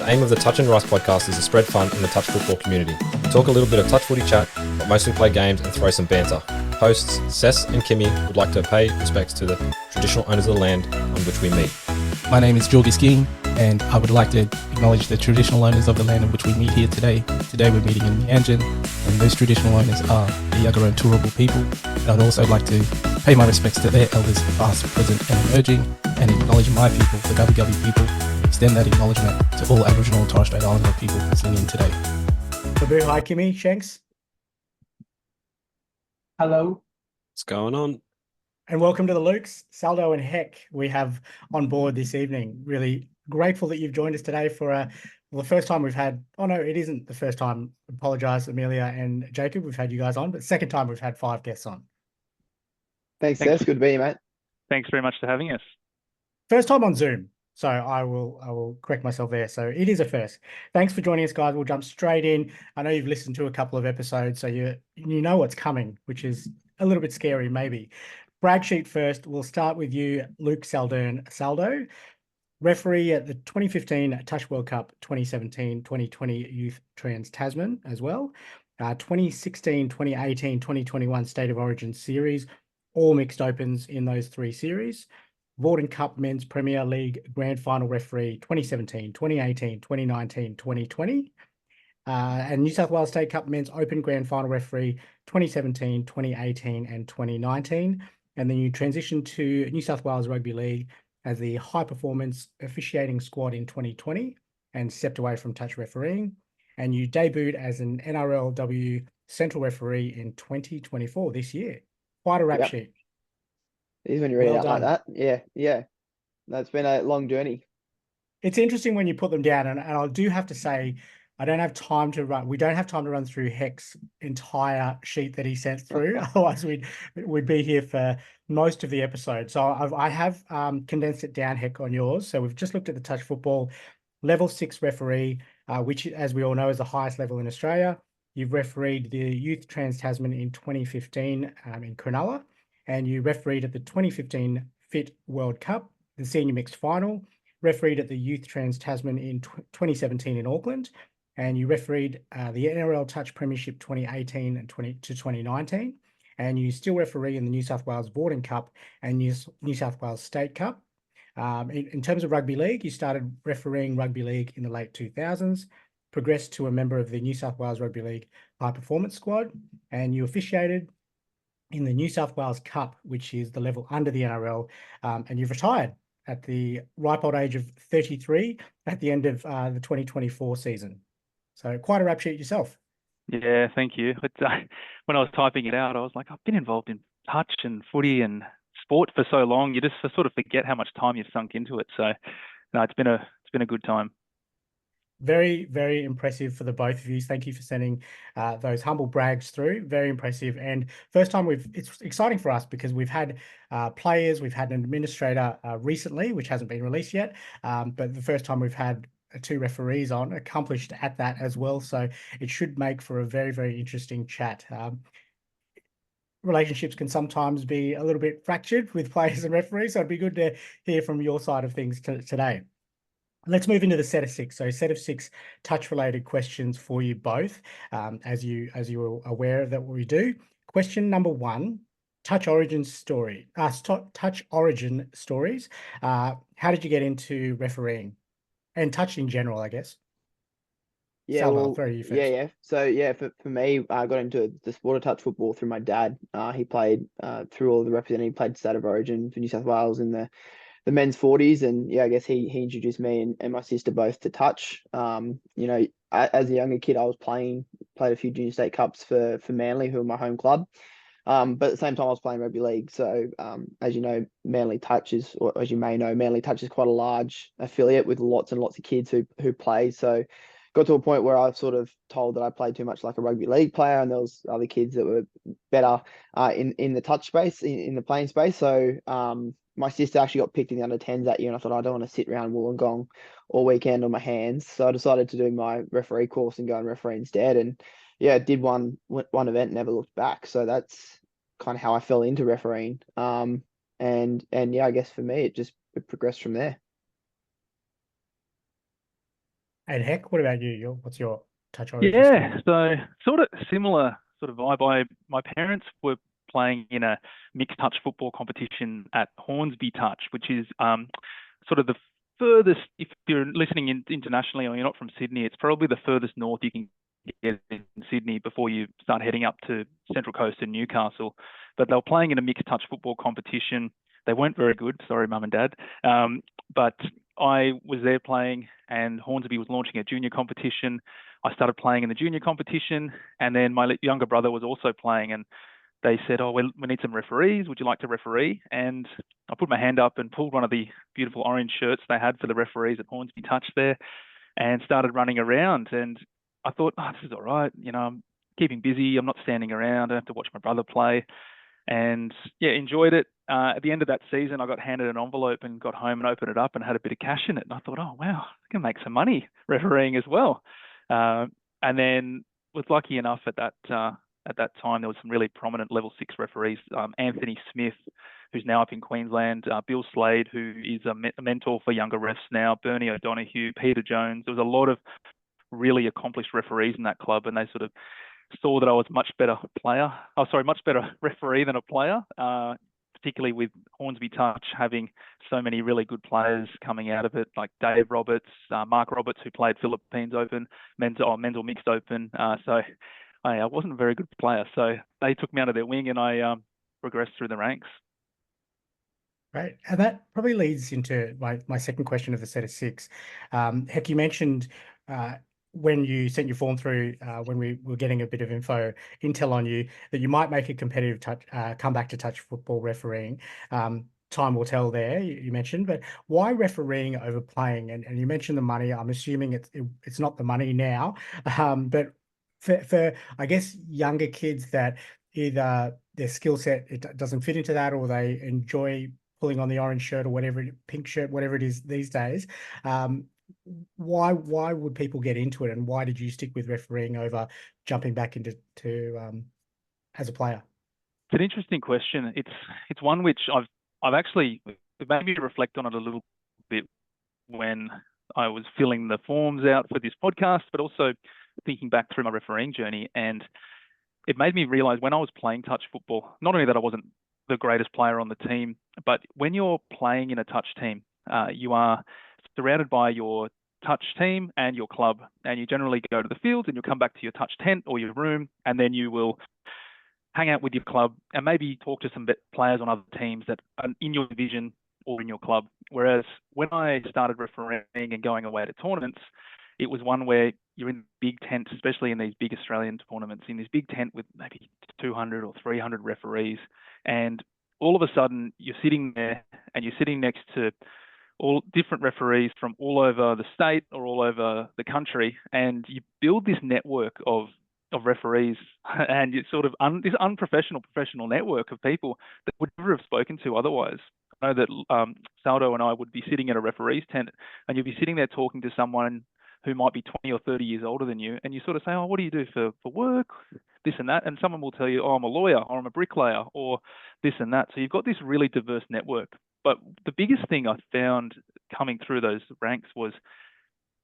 aim of the Touch and Rice podcast is to spread fun in the touch football community. We talk a little bit of touch footy chat, but mostly play games and throw some banter. Hosts Cess and Kimmy would like to pay respects to the traditional owners of the land on which we meet. My name is Jorgie Skiing, and I would like to acknowledge the traditional owners of the land on which we meet here today. Today we're meeting in Meanjin, and those traditional owners are the Yagara and Turrbal people. And I'd also like to pay my respects to their elders, past, present and emerging, and acknowledge my people, the Gubbi Gubbi people. Extend that acknowledgement to all Aboriginal and Torres Strait Islander people listening in today. Babu, hi Kimmy, Shanks. Hello. What's going on? And welcome to the Lukes, Saldo and Heck we have on board this evening. Really grateful that you've joined us today for the first time we've had, oh no, it isn't the first time. Apologise, Amelia and Jacob, we've had you guys on, but second time we've had 5 guests on. Thanks, Cess. Good to be here, mate. Thanks very much for having us. First time on Zoom. So I will correct myself there. So it is a first. Thanks for joining us, guys. We'll jump straight in. I know you've listened to a couple of episodes, so you know what's coming, which is a little bit scary, maybe. Brag sheet first. We'll start with you, Luke Saldern, Saldo, referee at the 2015 Touch World Cup, 2017, 2020 Youth Trans Tasman as well, 2016, 2018, 2021 State of Origin series, all mixed opens in those 3 series. Vorden Cup Men's Premier League Grand Final referee 2017, 2018, 2019, 2020. And New South Wales State Cup Men's Open Grand Final referee 2017, 2018 and 2019. And then you transitioned to New South Wales Rugby League as the high performance officiating squad in 2020 and stepped away from touch refereeing. And you debuted as an NRLW central referee in 2024 this year. Quite a rap sheet. It is when you read it out done. like that. Yeah. That's been a long journey. It's interesting when you put them down, and I do have to say, we don't have time to run through Heck's entire sheet that he sent through. Otherwise, we'd be here for most of the episode. So I have condensed it down, Heck, on yours. So we've just looked at the touch football level 6 referee, which, as we all know, is the highest level in Australia. You've refereed the Youth Trans Tasman in 2015 in Cronulla, and you refereed at the 2015 Fit World Cup, the senior mixed final. Refereed at the Youth Trans Tasman in 2017 in Auckland, and you refereed the NRL Touch Premiership 2018 and 2019, and you still referee in the New South Wales Vorden Cup and New South Wales State Cup. In terms of rugby league, you started refereeing rugby league in the late 2000s, progressed to a member of the New South Wales Rugby League High Performance Squad, and you officiated in the New South Wales Cup, which is the level under the NRL, and you've retired at the ripe old age of 33 at the end of the 2024 season. So quite a rap sheet yourself. Yeah, thank you. When I was typing it out, I was like, I've been involved in touch and footy and sport for so long, you just sort of forget how much time you've sunk into it. So no, it's been a good time. Very, very impressive for the both of you. Thank you for sending those humble brags through. Very impressive. And first time it's exciting for us because we've had players, we've had an administrator recently, which hasn't been released yet. But the first time we've had 2 referees on, accomplished at that as well. So it should make for a very, very interesting chat. Relationships can sometimes be a little bit fractured with players and referees. So it'd be good to hear from your side of things today. Let's move into the set of 6. So set of 6 touch-related questions for you both, as you are aware that we do. Question number 1, touch origin stories. How did you get into refereeing and touch in general, I guess? Yeah, Salvo, well, I'll throw you first. yeah. So for me, I got into the sport of touch football through my dad. He played through all the representing, played State of Origin for New South Wales in the men's 40s, and I guess he introduced me and my sister both to touch. As a younger kid, I was played a few junior state cups for Manly, who are my home club. But at the same time, I was playing rugby league. So as you know, Manly Touch is, or as you may know, Manly Touch is quite a large affiliate with lots and lots of kids who play. So got to a point where I was sort of told that I played too much like a rugby league player, and there was other kids that were better in the touch space, in the playing space. So my sister actually got picked in the under-10s that year, and I thought, I don't want to sit around Wollongong all weekend on my hands. So I decided to do my referee course and go and referee instead. And did one event, never looked back. So that's kind of how I fell into refereeing. And I guess for me, it progressed from there. And Heck, what about you? What's your touch origin story? Yeah, so sort of similar sort of vibe. My parents were playing in a mixed touch football competition at Hornsby Touch, which is sort of the furthest, if you're listening internationally or you're not from Sydney, it's probably the furthest north you can get in Sydney before you start heading up to Central Coast and Newcastle. But they were playing in a mixed touch football competition. They weren't very good, sorry, mum and dad. But I was there playing, and Hornsby was launching a junior competition. I started playing in the junior competition, and then my younger brother was also playing, and they said, "Oh, we need some referees. Would you like to referee?" And I put my hand up and pulled one of the beautiful orange shirts they had for the referees at Hornsby Touch there, and started running around. And I thought, "Oh, this is all right. You know, I'm keeping busy. I'm not standing around. I don't have to watch my brother play." And yeah, enjoyed it. At the end of that season, I got handed an envelope and got home and opened it up and had a bit of cash in it. And I thought, oh wow, I can make some money refereeing as well. And then was lucky enough at that time there was some really prominent level 6 referees, Anthony Smith, who's now up in Queensland, Bill Slade, who is a mentor for younger refs now, Bernie O'Donoghue, Peter Jones. There was a lot of really accomplished referees in that club, and they sort of saw that I was much better referee than a player, particularly with Hornsby Touch having so many really good players coming out of it, like Dave Roberts, Mark Roberts, who played Philippines Open, men's or mixed open. So I wasn't a very good player. So they took me under their wing, and I progressed through the ranks. Right. And that probably leads into my second question of the set of 6. Heck, you mentioned when you sent your form through, when we were getting a bit of intel on you, that you might make a competitive comeback to touch football refereeing. Time will tell there, you mentioned, but why refereeing over playing? And you mentioned the money. I'm assuming it's not the money now, but for I guess younger kids that either their skill set it doesn't fit into that, or they enjoy pulling on the orange shirt or whatever, pink shirt, whatever it is these days. Why would people get into it, and why did you stick with refereeing over jumping back into as a player? It's an interesting question. It's one which I've actually made me reflect on it a little bit when I was filling the forms out for this podcast, but also thinking back through my refereeing journey. And it made me realize when I was playing touch football, not only that I wasn't the greatest player on the team, but when you're playing in a touch team, you are surrounded by your touch team and your club, and you generally go to the field and you'll come back to your touch tent or your room, and then you will hang out with your club and maybe talk to some players on other teams that are in your division or in your club. Whereas when I started refereeing and going away to tournaments, it was one where you're in big tents, especially in these big Australian tournaments, in this big tent with maybe 200 or 300 referees. And all of a sudden you're sitting there and you're sitting next to all different referees from all over the state or all over the country. And you build this network of referees, and it's sort of this unprofessional professional network of people that would never have spoken to otherwise. I know that Saldo and I would be sitting at a referee's tent, and you'd be sitting there talking to someone who might be 20 or 30 years older than you, and you sort of say, "Oh, what do you do for work?" This and that, and someone will tell you, "Oh, I'm a lawyer," or "I'm a bricklayer," or this and that. So you've got this really diverse network. But the biggest thing I found coming through those ranks was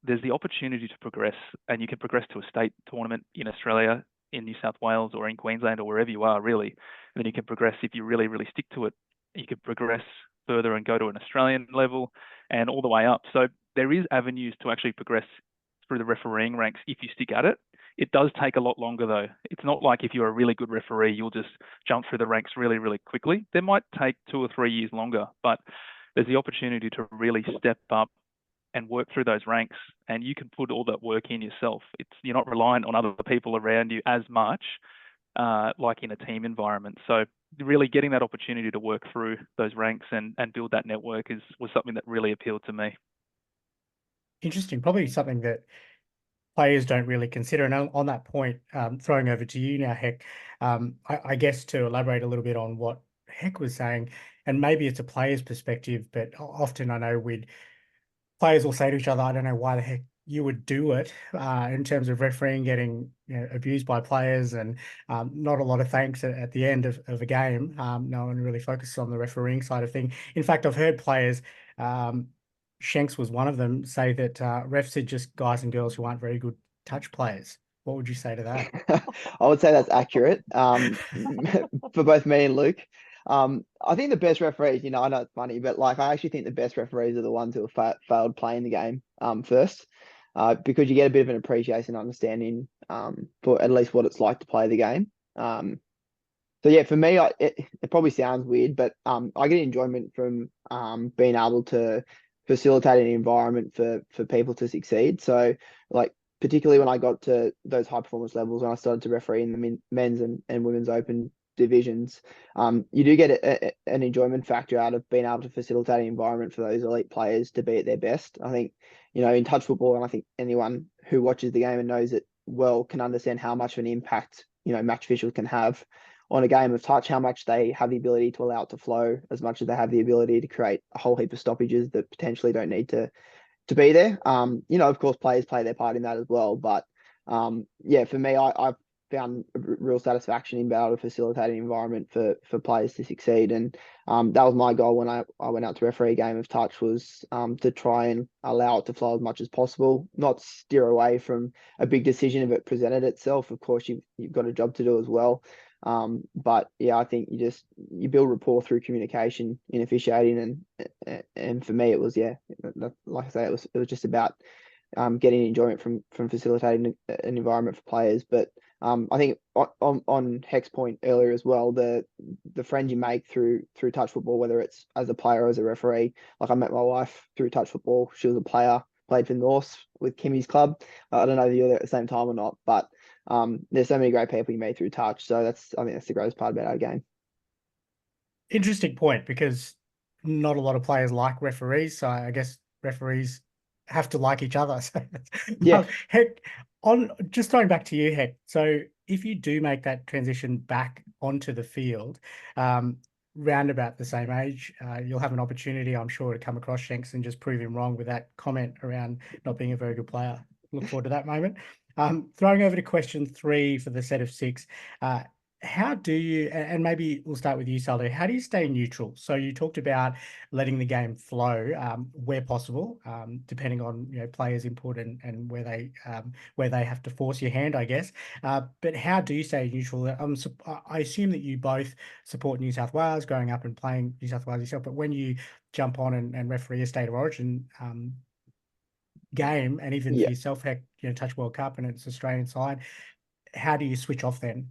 there's the opportunity to progress, and you can progress to a state tournament in Australia, in New South Wales, or in Queensland, or wherever you are, really. And then you can progress, if you really, really stick to it, you can progress further and go to an Australian level and all the way up. So there is avenues to actually progress through the refereeing ranks if you stick at it. It does take a lot longer, though. It's not like if you're a really good referee, you'll just jump through the ranks really, really quickly. There might take 2 or 3 years longer, but there's the opportunity to really step up and work through those ranks, and you can put all that work in yourself. You're not reliant on other people around you as much, like in a team environment. So really getting that opportunity to work through those ranks and build that network was something that really appealed to me. Interesting. Probably something that players don't really consider. And on that point, throwing over to you now, Heck, I guess to elaborate a little bit on what Heck was saying, and maybe it's a player's perspective, but often I know players will say to each other, "I don't know why the heck you would do it," in terms of refereeing getting abused by players, and not a lot of thanks at the end of a game. No one really focuses on the refereeing side of things. In fact, I've heard players Shanks was one of them, say that refs are just guys and girls who aren't very good touch players. What would you say to that? I would say that's accurate for both me and Luke. I think the best referees, you know, I know it's funny, but like I actually think the best referees are the ones who have failed playing the game first, because you get a bit of an appreciation and understanding for at least what it's like to play the game. So yeah, for me, it probably sounds weird, but I get enjoyment from being able to facilitate an environment for people to succeed. So like particularly when I got to those high performance levels, when I started to referee in the men's and women's open divisions, you do get an enjoyment factor out of being able to facilitate an environment for those elite players to be at their best. I think, you know, in touch football, and I think anyone who watches the game and knows it well can understand how much of an impact, you know, match officials can have on a game of touch, how much they have the ability to allow it to flow, as much as they have the ability to create a whole heap of stoppages that potentially don't need to be there. You know, of course, players play their part in that as well. But yeah, for me, I've found real satisfaction in being able to facilitate an environment for players to succeed. And that was my goal when I went out to referee a game of touch, was to try and allow it to flow as much as possible, not steer away from a big decision if it presented itself. Of course, you've got a job to do as well. But yeah, I think you build rapport through communication in officiating, and for me it was, yeah, like I say, it was just about getting enjoyment from facilitating an environment for players. But I think on Heck's point earlier as well, the friends you make through touch football, whether it's as a player or as a referee. Like I met my wife through touch football. She was a player, played for North with Kimmy's club. I don't know if you were there at the same time or not, but there's so many great people you meet through touch. So I think that's the greatest part about our game. Interesting point, because not a lot of players like referees, so I guess referees have to like each other. So Yeah. Heck, just throwing back to you, Heck. So if you do make that transition back onto the field, round about the same age, you'll have an opportunity, I'm sure, to come across Shanks and just prove him wrong with that comment around not being a very good player. Look forward to that moment. Throwing over to question 3 for the set of 6. How do you, and maybe we'll start with you, Saldo, how do you stay neutral? So you talked about letting the game flow where possible, depending on, you know, players' input and where they have to force your hand, I guess. But how do you stay neutral? I assume that you both support New South Wales, growing up and playing New South Wales yourself, but when you jump on and referee a State of Origin game, and even for yourself, Heck, you know, Touch World Cup and it's Australian side, how do you switch off then?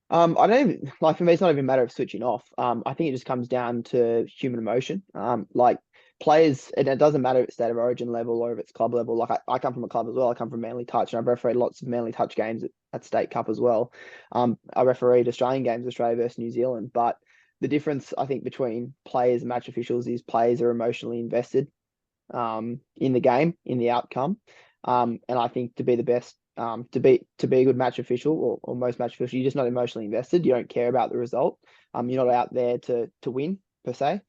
I don't even, like, for me, it's not even a matter of switching off. I think it just comes down to human emotion. Like players, and it doesn't matter if it's State of Origin level or if it's club level. Like I come from a club as well. I come from Manly Touch, and I've refereed lots of Manly Touch games at State Cup as well. I refereed Australian games, Australia versus New Zealand. But the difference, I think, between players and match officials is players are emotionally invested in the game, in the outcome. And I think to be the best, to be a good match official, or most match officials, you're just not emotionally invested. You don't care about the result. You're not out there to win per se.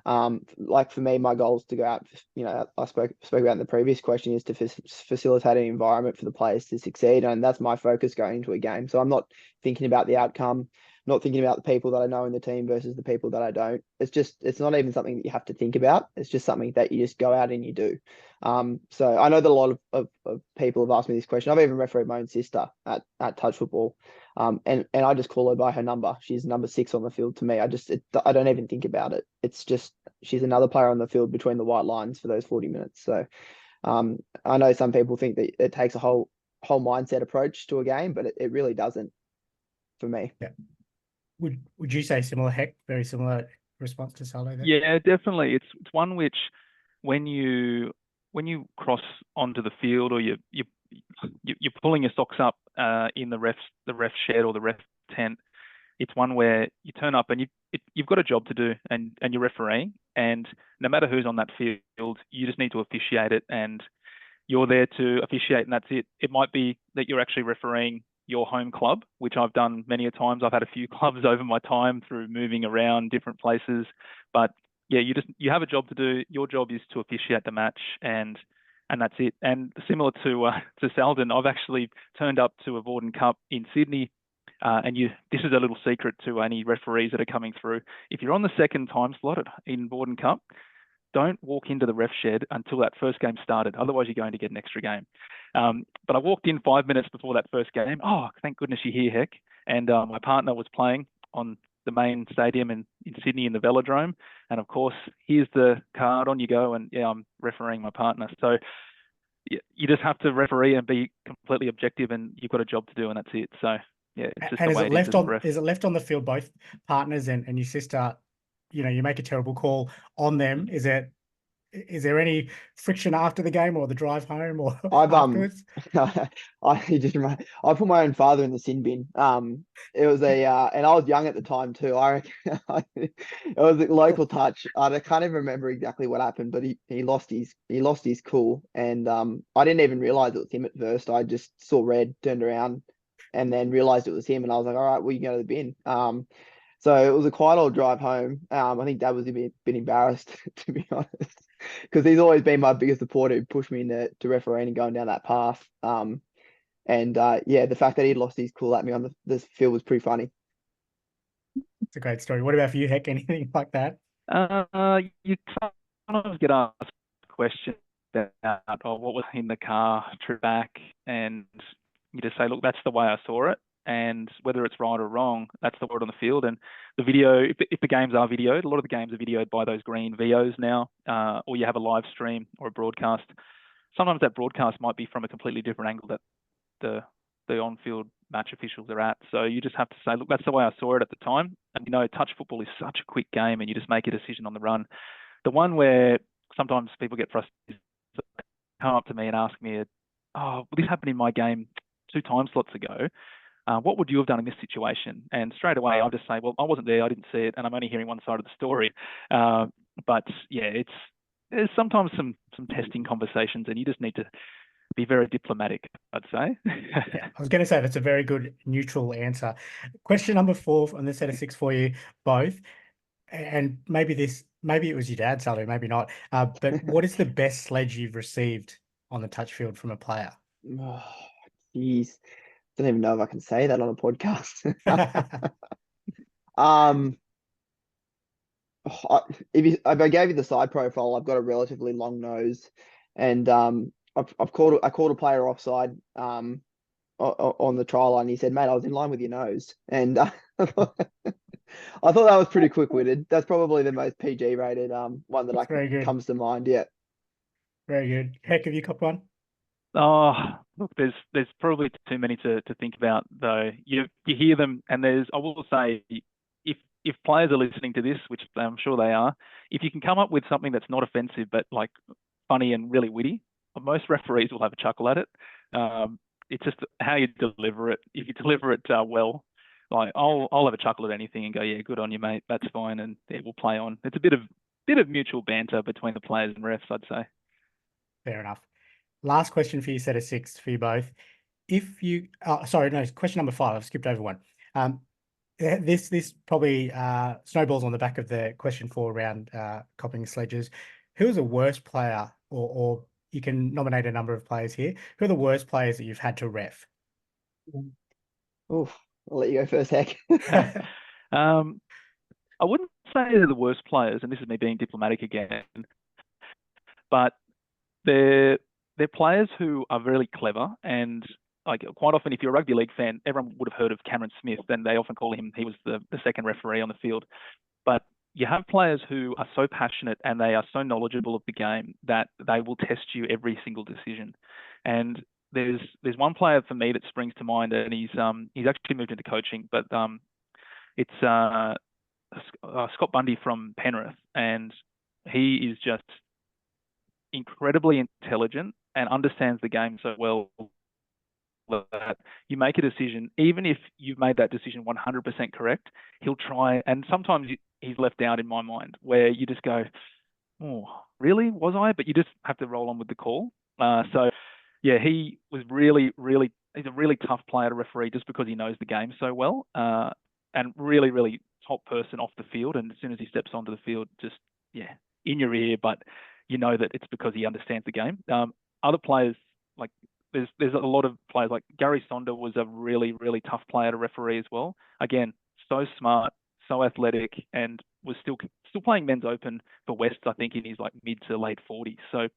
Like for me, my goal is to go out, you know, I spoke about in the previous question, is to facilitate an environment for the players to succeed. And that's my focus going into a game. So I'm not thinking about the outcome, not thinking about the people that I know in the team versus the people that I don't. It's not even something that you have to think about. It's just something that you just go out and you do. So I know that a lot of people have asked me this question. I've even refereed my own sister at touch football. And I just call her by her number. She's number 6 on the field to me. I don't even think about it. It's just, she's another player on the field between the white lines for those 40 minutes. So I know some people think that it takes a whole mindset approach to a game, but it really doesn't for me. Yeah. Would you say similar, Heck? Very similar response to Saldo there? Yeah, definitely. It's one which when you cross onto the field, or you're pulling your socks up in the ref shed or the ref tent, it's one where you turn up and you've got a job to do, and you're refereeing, and no matter who's on that field, you just need to officiate it, and you're there to officiate, and that's it. It might be that you're actually refereeing your home club, which I've done many a times. I've had a few clubs over my time through moving around different places, but yeah, you have a job to do. Your job is to officiate the match, and that's it. And similar to Saldern, I've actually turned up to a Vorden Cup in Sydney, and this is a little secret to any referees that are coming through. If you're on the second time slot in Vorden Cup, don't walk into the ref shed until that first game started. Otherwise, you're going to get an extra game. But I walked in 5 minutes before that first game. Oh, thank goodness you're here, Heck. And my partner was playing on the main stadium in Sydney in the Velodrome. And of course, here's the card, on you go. And yeah, I'm refereeing my partner. So you just have to referee and be completely objective, and you've got a job to do, and that's it. So yeah, it's just And the way is it left on the field, both partners and your sister, you make a terrible call on them? Is there any friction after the game or the drive home or afterwards? I put my own father in the sin bin. It was and I was young at the time too. I reckon it was a local touch. I can't even remember exactly what happened, but he lost his cool, and I didn't even realize it was him at first. I just saw red, turned around, and then realized it was him, and I was like, all right, well, you can go to the bin. So it was a quite old drive home. I think Dad was a bit embarrassed, to be honest, because he's always been my biggest supporter, who pushed me into refereeing and going down that path. The fact that he lost his cool at me on the field was pretty funny. It's a great story. What about for you, Heck? Anything like that? You sometimes get asked questions about what was in the car, trip back, and you just say, look, that's the way I saw it. And whether it's right or wrong, that's the word on the field. And the video, if the games are videoed, a lot of the games are videoed by those green VOs now, or you have a live stream or a broadcast. Sometimes that broadcast might be from a completely different angle that the on-field match officials are at. So you just have to say, look, that's the way I saw it at the time. And, touch football is such a quick game, and you just make a decision on the run. The one where sometimes people get frustrated, come up to me and ask me, oh, this happened in my game 2 time slots ago. What would you have done in this situation? And straight away, I'll just say, well, I wasn't there, I didn't see it, and I'm only hearing one side of the story. But yeah, there's sometimes some testing conversations, and you just need to be very diplomatic, I'd say. Yeah, I was going to say that's a very good neutral answer. Question number 4 on the set of 6 for you both, and maybe it was your dad, Sally, maybe not. But what is the best sledge you've received on the touch field from a player? Oh, jeez. Don't even know if I can say that on a podcast. If I gave you the side profile, I've got a relatively long nose, and I called a player offside on the trial line. He said, "Mate, I was in line with your nose," and I thought that was pretty quick-witted. That's probably the most PG rated one that comes to mind. Yeah, very good. Heck, have you got one? Oh, look, there's probably too many to think about, though. You hear them, and I will say, if players are listening to this, which I'm sure they are, if you can come up with something that's not offensive but like funny and really witty, most referees will have a chuckle at it. It's just how you deliver it. If you deliver it well, like I'll have a chuckle at anything and go, yeah, good on you, mate. That's fine, and it will play on. It's a bit of mutual banter between the players and refs, I'd say. Fair enough. Last question for you, set of 6 for you both. Question number 5. I've skipped over one. This probably snowballs on the back of the question 4 around copying sledges. Who is the worst player, or you can nominate a number of players here. Who are the worst players that you've had to ref? Oof, I'll let you go first, Heck. I wouldn't say they're the worst players, and this is me being diplomatic again, but they're players who are really clever, and like quite often, if you're a rugby league fan, everyone would have heard of Cameron Smith, and they often call him, he was the second referee on the field. But you have players who are so passionate and they are so knowledgeable of the game that they will test you every single decision. And there's one player for me that springs to mind, and he's actually moved into coaching, but it's Scott Bundy from Penrith, and he is just incredibly intelligent and understands the game so well that you make a decision, even if you've made that decision 100% correct, he'll try, and sometimes he's left out in my mind, where you just go, oh, really? Was I? But you just have to roll on with the call. So yeah, he was he's a really tough player to referee just because he knows the game so well, and really, really top person off the field. And as soon as he steps onto the field, just, yeah, in your ear, but you know that it's because he understands the game. Other players, like there's a lot of players, like Gary Sonder was a really, really tough player to referee as well. Again, so smart, so athletic, and was still playing men's open for West, I think, in his like mid to late 40s. So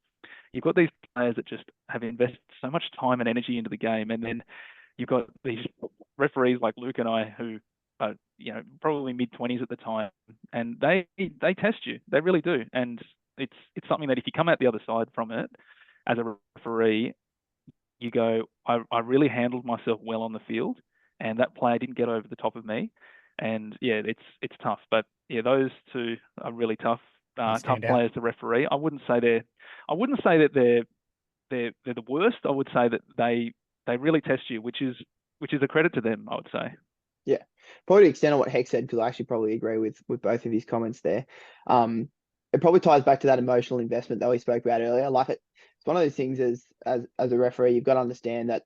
you've got these players that just have invested so much time and energy into the game, and then you've got these referees like Luke and I who are, you know, probably mid-20s at the time, and they test you. They really do. And it's something that if you come out the other side from it as a referee, you go, I really handled myself well on the field, and that player didn't get over the top of me. And yeah, it's tough. But yeah, those two are really tough players to referee. I wouldn't say that they're the worst. I would say that they really test you, which is a credit to them, I would say. Yeah, probably to extend on what Heck said, because I actually probably agree with both of his comments there. It probably ties back to that emotional investment that we spoke about earlier. Like it's one of those things as a referee, you've got to understand that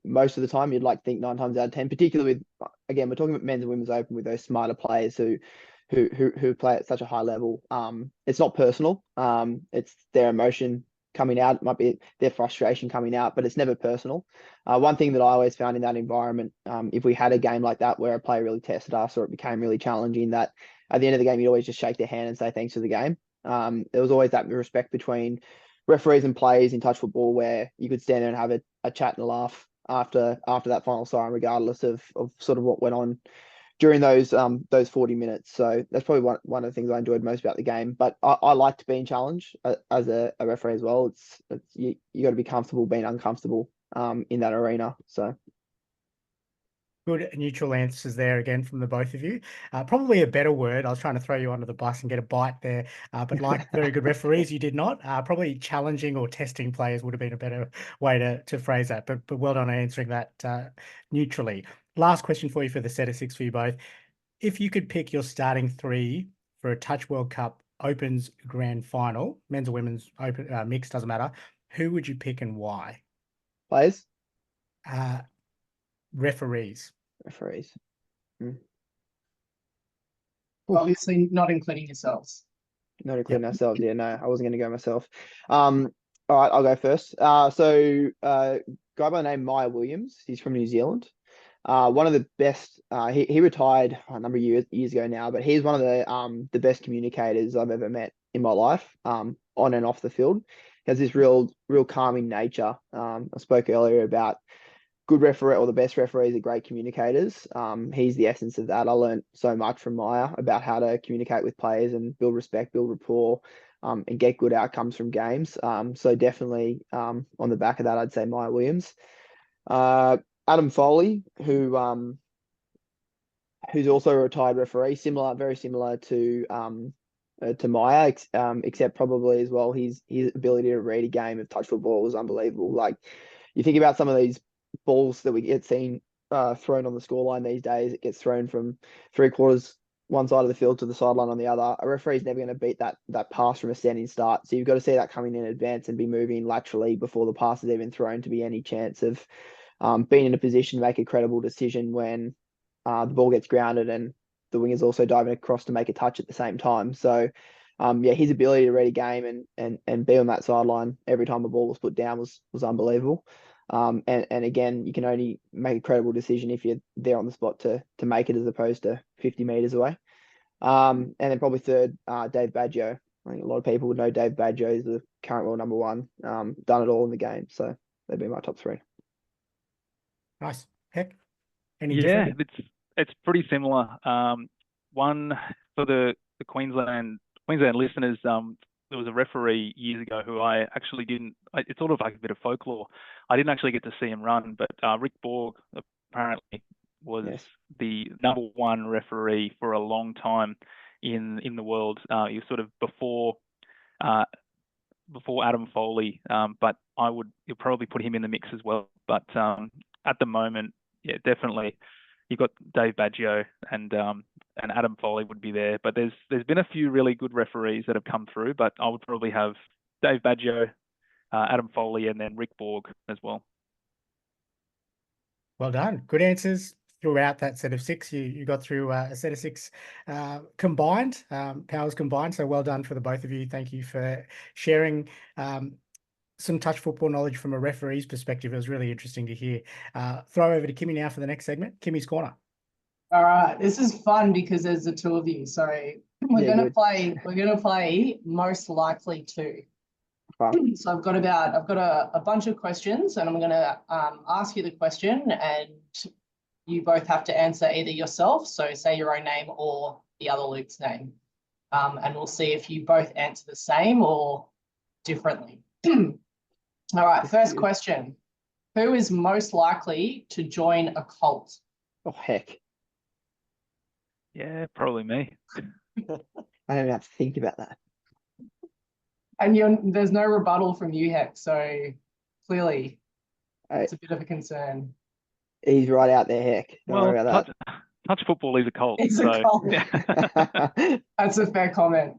most of the time you'd like to think 9 times out of 10, particularly with, again, we're talking about men's and women's open with those smarter players who play at such a high level. It's not personal. It's their emotion coming out. It might be their frustration coming out, but it's never personal. One thing that I always found in that environment, if we had a game like that where a player really tested us or it became really challenging, that at the end of the game, you'd always just shake their hand and say thanks for the game. There was always that respect between referees and players in touch football where you could stand there and have a chat and a laugh after that final siren, regardless of sort of what went on during those 40 minutes. So that's probably one of the things I enjoyed most about the game. But I liked being challenged as a referee as well. It's you got to be comfortable being uncomfortable in that arena. So good neutral answers there again from the both of you. Probably a better word. I was trying to throw you under the bus and get a bite there, but like very good referees, you did not. Probably challenging or testing players would have been a better way to phrase that. But well done on answering that neutrally. Last question for you for the set of 6 for you both. If you could pick your starting 3 for a Touch World Cup Opens Grand Final, men's or women's open mixed, doesn't matter, who would you pick and why? players, Referees. Obviously not including yourselves. Not including ourselves. Yeah, no, I wasn't going to go myself. All right, I'll go first. So guy by the name Maya Williams. He's from New Zealand. One of the best. He retired a number of years ago now, but he's one of the best communicators I've ever met in my life, on and off the field. He has this real calming nature. I spoke earlier about good referee, or the best referees are great communicators. He's the essence of that. I learned so much from Maya about how to communicate with players and build respect, build rapport, and get good outcomes from games. So definitely on the back of that, I'd say Maya Williams. Adam Foley, who's also a retired referee, very similar to Maya, except probably as well his ability to read a game of touch football was unbelievable. Like you think about some of these balls that we get seen thrown on the scoreline these days, it gets thrown from 3/4 one side of the field to the sideline on the other. A referee's never going to beat that pass from a standing start. So you've got to see that coming in advance and be moving laterally before the pass is even thrown to be any chance of being in a position to make a credible decision when the ball gets grounded and the winger's also diving across to make a touch at the same time. So his ability to read a game and be on that sideline every time a ball was put down was unbelievable. And again, you can only make a credible decision if you're there on the spot to make it, as opposed to 50 meters away. And then probably third, Dave Baggio. I think a lot of people would know Dave Baggio is the current world number 1, done it all in the game. So they'd be my top 3. Nice. Heck, any different? It's pretty similar. One for the Queensland listeners, there was a referee years ago who I actually didn't. It's sort of like a bit of folklore. I didn't actually get to see him run, but Rick Borg apparently was the number 1 referee for a long time in the world. He was sort of before Adam Foley, but you'll probably put him in the mix as well. But at the moment, yeah, definitely you've got Dave Baggio and Adam Foley would be there. But there's been a few really good referees that have come through, but I would probably have Dave Baggio, Adam Foley, and then Rick Borg as well. Well done. Good answers throughout that set of 6. You got through a set of 6 combined, powers combined. So well done for the both of you. Thank you for sharing some touch football knowledge from a referee's perspective. It was really interesting to hear. Throw over to Kimmy now for the next segment. Kimmy's Corner. All right. This is fun because there's the 2 of you. So We're Yeah, gonna good. play. We're gonna play most likely to. Fine. So I've got a bunch of questions, and I'm gonna ask you the question, and you both have to answer either yourself, so say your own name or the other Luke's name, and we'll see if you both answer the same or differently. All right, This is first good. question: who is most likely to join a cult? Oh, heck. Yeah, probably me. I don't even have to think about that. And there's no rebuttal from you, Heck, so clearly Hey, it's a bit of a concern. he's right out there, heck. Don't Well, worry about touch football is a cult. It's a so, cult. yeah. that. That's a fair comment.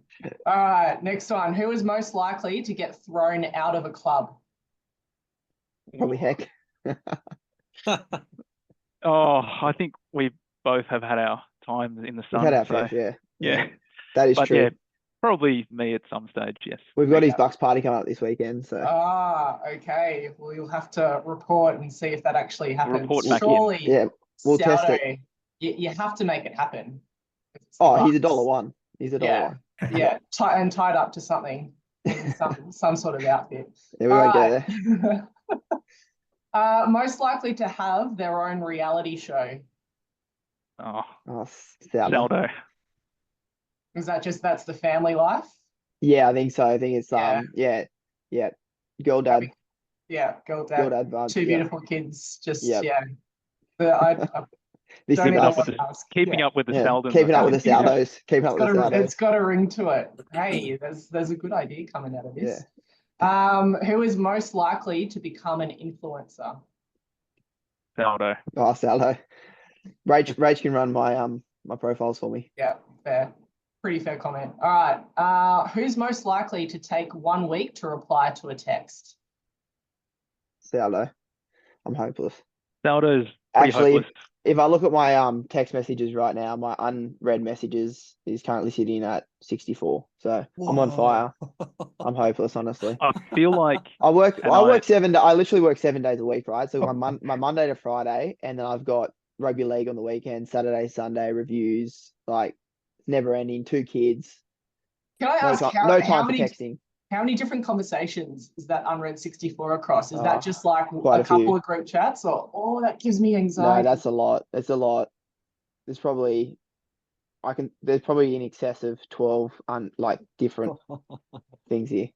All right, next one. Who is most likely to get thrown out of a club? Probably heck. Oh, I think we both have had our times in the We've sun. had our so, fair share. yeah. That is But true. yeah, probably me at some stage, yes. We've got his Okay. Bucks party coming up this weekend, so Okay. Well, you'll have to report and see if that actually happens. report back in. Surely, yeah, we'll test it. Saldo, you have to make it happen. It's the Oh, he's Bucks. $1. He's $1. Yeah, tied up to something in some sort of outfit. Yeah, we won't go Alright. there. Most likely to have their own reality show. Oh, Oh, Saldo. Saldo. Is that that's the family life? Yeah, I think so. I think it's Yeah. yeah. Girl dad. Yeah, girl Girl dad, dad vibe. two Yeah. beautiful kids. Just Yep. yeah. But I This don't is even know us. what to ask. Keeping Yeah. up with the Yeah, Saldens. keeping I up with the think. Saldos. Keeping up with the Saldos. It's got a ring to it. Hey, there's a good idea coming out of this. Yeah. Who is most likely to become an influencer? Saldo. Oh, Saldo. Rach can run my my profiles for me. Yeah, fair. Pretty fair comment. All right. Who's most likely to take 1 week to reply to a text? Saldo. I'm hopeless. Saldo's pretty Actually, hopeless. if I look at my text messages right now, my unread messages is currently sitting at 64. So I'm on fire. I'm hopeless, honestly. I feel like I work And I I- work 7 I literally work 7 days a week, right? So my Monday to Friday, and then I've got rugby league on the weekend, Saturday, Sunday reviews, like never ending, 2 kids. Can I No ask time, how no time for many texting. how many different conversations is that unread 64 across? Is Oh, that just like quite a a few. couple of group chats, or that gives me No, anxiety? that's a lot. It's a lot. There's probably there's probably in excess of 12 like different things here.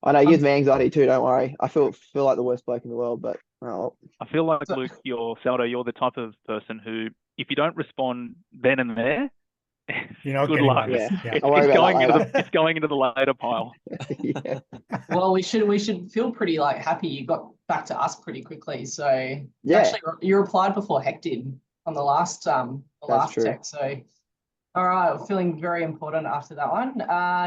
I know it gives me anxiety too, don't worry. I feel like the worst bloke in the world, but oh, I feel like So- Luke, Saldo, you're the type of person who, if you don't respond then and there, You're not good getting luck. one. Yeah. Yeah. I'll worry It's about going that into later. it's going into the later pile. yeah. Well, we should feel pretty like happy you got back to us pretty quickly. So Yeah. actually you replied before Heck did on the last true. text. So all right, feeling very important after that one.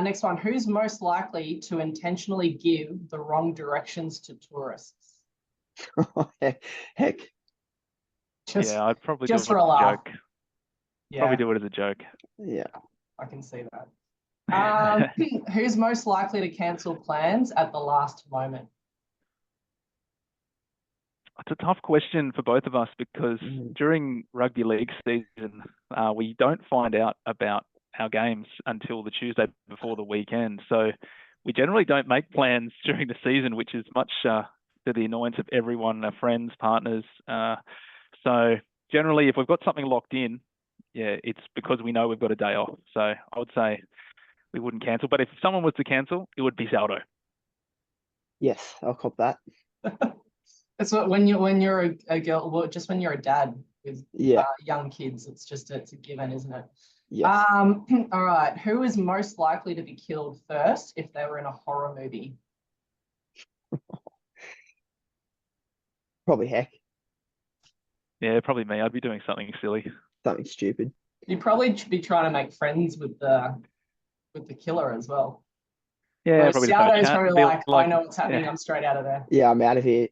Next one, who's most likely to intentionally give the wrong directions to tourists? Heck. Just Yeah, I'd probably just do it for a as a laugh. joke. Yeah, Probably do it as a joke. Yeah. I can see that. Who's most likely to cancel plans at the last moment? It's a tough question for both of us because during rugby league season, we don't find out about our games until the Tuesday before the weekend. So we generally don't make plans during the season, which is much to the annoyance of everyone, our friends, partners. So generally, if we've got something locked in, yeah, it's because we know we've got a day off. So I would say we wouldn't cancel. But if someone was to cancel, it would be Saldo. Yes, I'll cop that. That's what when you're a girl, well, just when you're a dad with Yeah. young kids, it's a given, isn't it? Yes. All right. Who is most likely to be killed first if they were in a horror movie? Probably Heck. Yeah, probably me. I'd be doing something silly. Something stupid. You'd probably be trying to make friends with the killer as well. Yeah, Whereas probably just have a Saldo's chat. probably Be like, I know what's happening. I'm straight out of there. Yeah, I'm out of here.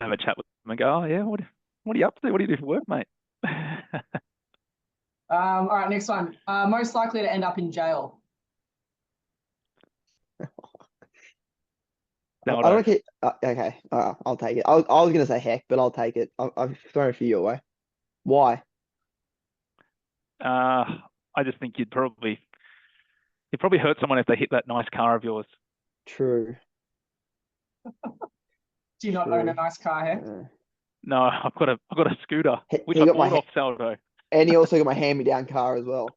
have a chat with them and go, oh yeah, what are you up to? What do you do for work, mate? All right, next one. Most likely to end up in jail. I don't keep. Okay, I'll take it. I was gonna say Heck, but I'll take it. I've thrown a few your way. Why? I I just think you'd probably hurt someone if they hit that nice car of yours. True. Do you not own a nice car, Heck? No, I've got a scooter, which He I got my bought off Saldo. And he also got my hand-me-down car as well.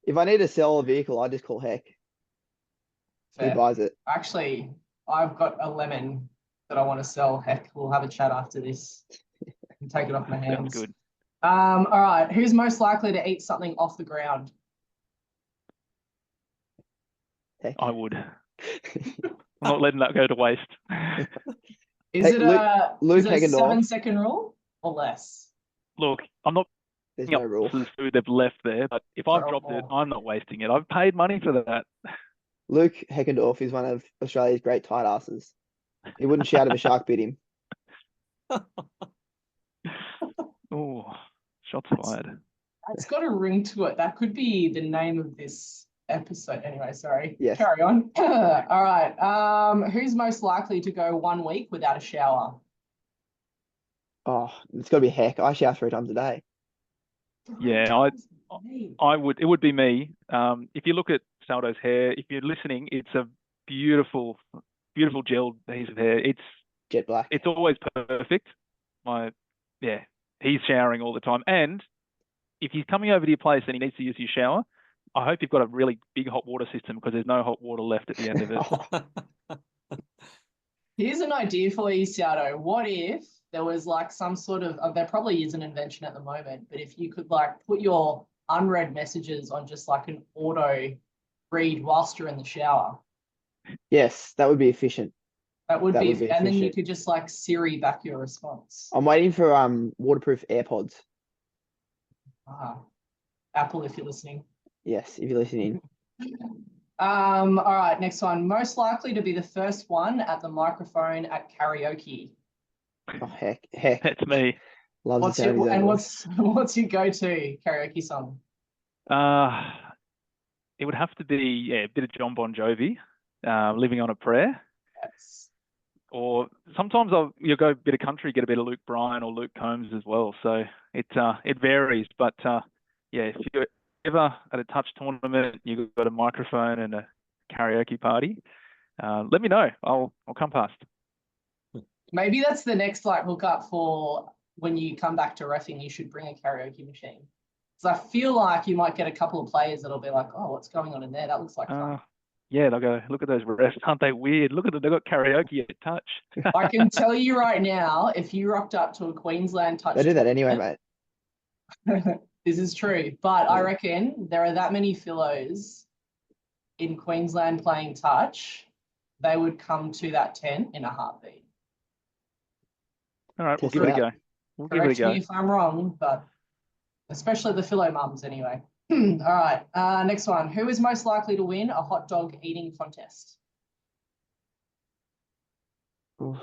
If I need to sell a vehicle, I just call Heck. He Fair. buys it. Actually, I've got a lemon that I want to sell. Heck, we'll have a chat after this and take it off my hands. Sounds good. All right. Who's most likely to eat something off the ground? Heck. I would. I'm not letting that go to waste. Is Hey, it Luke is it a Heckendorf. 7-second rule or less? Look, I'm not There's picking no up rule. the food they've left there, but if I've Throw dropped it, more. I'm not wasting it. I've paid money for that. Luke Heckendorf is one of Australia's great tight asses. He wouldn't shout if a shark bit him. Oh, shots fired. It's got a ring to it. That could be the name of this episode. Anyway, sorry. Yes. Carry on. All right. Who's most likely to go 1 week without a shower? Oh, it's got to be Heck. I shower 3 times a day. Yeah, I would. It would be me. If you look at Saldo's hair, if you're listening, it's a beautiful, beautiful gelled piece of hair. Jet black. It's always perfect. He's showering all the time. And if he's coming over to your place and he needs to use your shower, I hope you've got a really big hot water system because there's no hot water left at the end of it. Here's an idea for you, Saldo. What if there was like some sort of, there probably is an invention at the moment, but if you could like put your unread messages on just like an auto read whilst you're in the shower. Yes, that would be efficient. That would be, and then you efficient. could just like Siri back your response. I'm waiting for waterproof AirPods. Apple, if you're listening. Yes, if you're listening. All right, next one. Most likely to be the first one at the microphone at karaoke. Oh, Heck. That's me. Loves What's the sound of your, his own and voice. what's your go-to karaoke song? It would have to be a bit of John Bon Jovi, Living on a Prayer. Yes. Or sometimes you'll go a bit of country, get a bit of Luke Bryan or Luke Combs as well. So it varies. But if you're ever at a touch tournament, you've got a microphone and a karaoke party, let me know. I'll come past. Maybe that's the next like hookup for when you come back to reffing. You should bring a karaoke machine. Because I feel like you might get a couple of players that'll be like, "Oh, what's going on in there? That looks like fun." Yeah, they'll go, look at those refs, aren't they weird? Look at them, they've got karaoke at touch. I can tell you right now, if you rocked up to a Queensland touch, They do that anyway, mate. This is true, but I reckon there are that many phillos in Queensland playing touch, they would come to that tent in a heartbeat. All right, we'll Test give it it a go. We'll give it a Correct go. me if I'm wrong, but especially the philo mums anyway. All right, next one. Who is most likely to win a hot dog eating contest? Oof.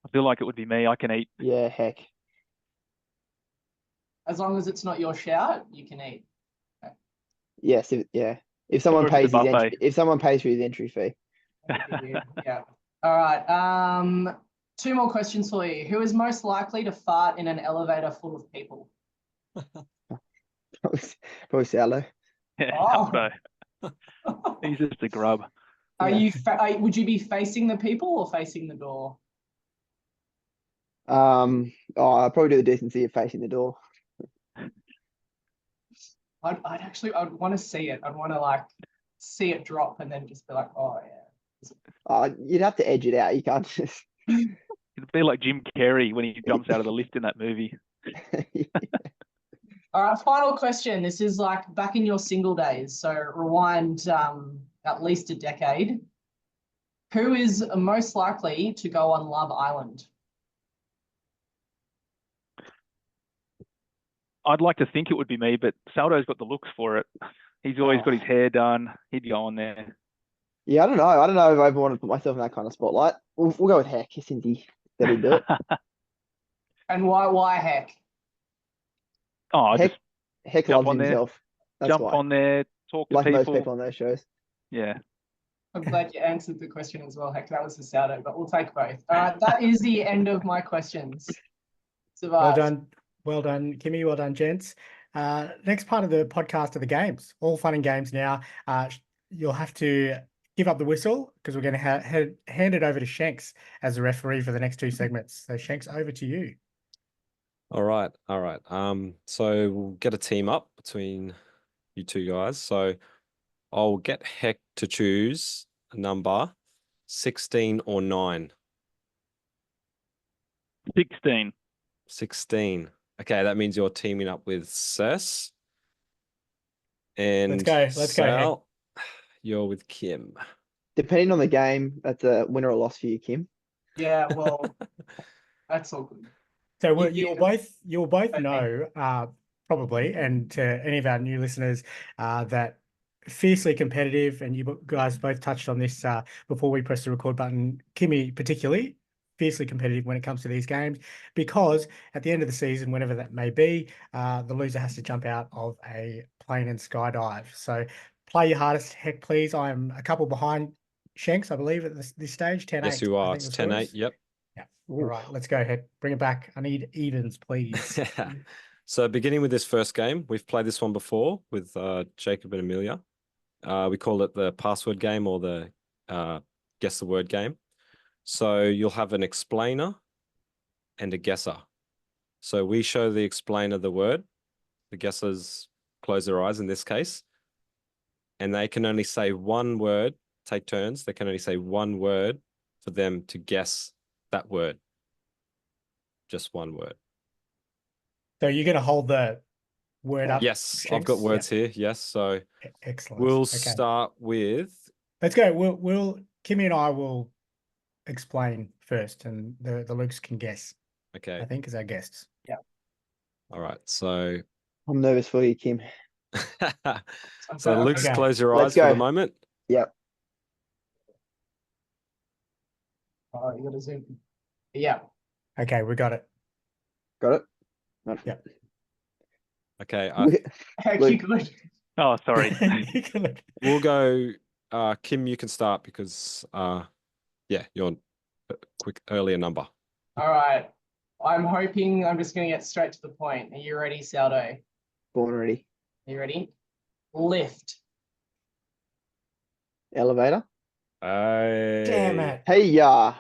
I feel like it would be me. I can eat. Yeah, Heck. As long as it's not your shout, you can eat. Yes, if someone Or if pays it's a his buffet. entry, if someone pays for his entry fee. Yeah. All right. 2 more questions for you. Who is most likely to fart in an elevator full of people? Probably Saldo. Yeah, Oh. so. He's just a grub. Would you be facing the people or facing the door? I'll probably do the decency of facing the door. I'd want to see it. I'd want to like see it drop and then just be like, oh yeah. You'd have to edge it out. You can't just. It'd be like Jim Carrey when he jumps out of the lift in that movie. All right, final question. This is like back in your single days. So rewind at least a decade. Who is most likely to go on Love Island? I'd like to think it would be me, but Saldo's got the looks for it. He's always got his hair done. He'd go on there. Yeah, I don't know. I don't know if I ever want to put myself in that kind of spotlight. We'll go with Heck, since he said he'd do it. And why Heck? Heck jump loves on there. himself. That's Jump why. on there, talk to Like most people. people on those shows. Yeah. I'm glad you answered the question as well, Heck. That was the Saldo, but we'll take both. All right, that is the end of my questions. Well Survived. done, Kimmy. Well done, gents. Next part of the podcast are the games. All fun and games now. You'll have to give up the whistle because we're going to hand it over to Shanks as the referee for the next two segments. So Shanks, over to you. All right. So we'll get a team up between you two guys. So I'll get Heck to choose a number 16 or 9. 16. 16. Okay, that means you're teaming up with Cess. And Let's go, Heck. Sal, you're with Kim. Depending on the game, that's a win or a loss for you, Kim. Yeah, well, that's all good. So You- you'll both Okay. know probably, and to any of our new listeners, that fiercely competitive, and you guys both touched on this before we pressed the record button. Kimmy particularly fiercely competitive when it comes to these games, because at the end of the season, whenever that may be, the loser has to jump out of a plane and skydive. So play your hardest, Heck, please. I'm a couple behind Shanks, I believe, at this stage. 10-8. Yes, you I are. think It's the score 10-8. is. Yep. All right, let's go ahead. Bring it back. I need evens, please. So beginning with this first game, we've played this one before with Jacob and Amelia. We call it the password game or the guess the word game. So you'll have an explainer and a guesser. So we show the explainer the word. The guessers close their eyes in this case. And they can only say one word, take turns. They can only say one word for them to guess that word. Just one word. So you're going to hold the word up? Yes, I've got Shanks? words here. Yes, so Excellent. we'll Okay. start with. Let's go. Kimmy and I will explain first, and the Lukes can guess. Okay. I think, as our guests. All right. So, I'm nervous for you, Kim. so Luke's Okay. close your Let's eyes for the go. moment. Yep. Oh, you got to zoom. Yeah. Okay, we got it. Got it? Yeah. Okay. Heck, Luke. you good. Oh, sorry. We'll go. Kim, you can start because, yeah, you're a quick earlier number. All right. I'm hoping I'm just going to get straight to the point. Are you ready, Saldo? Born ready. Are you ready? Lift. Elevator. Damn it. Hey, I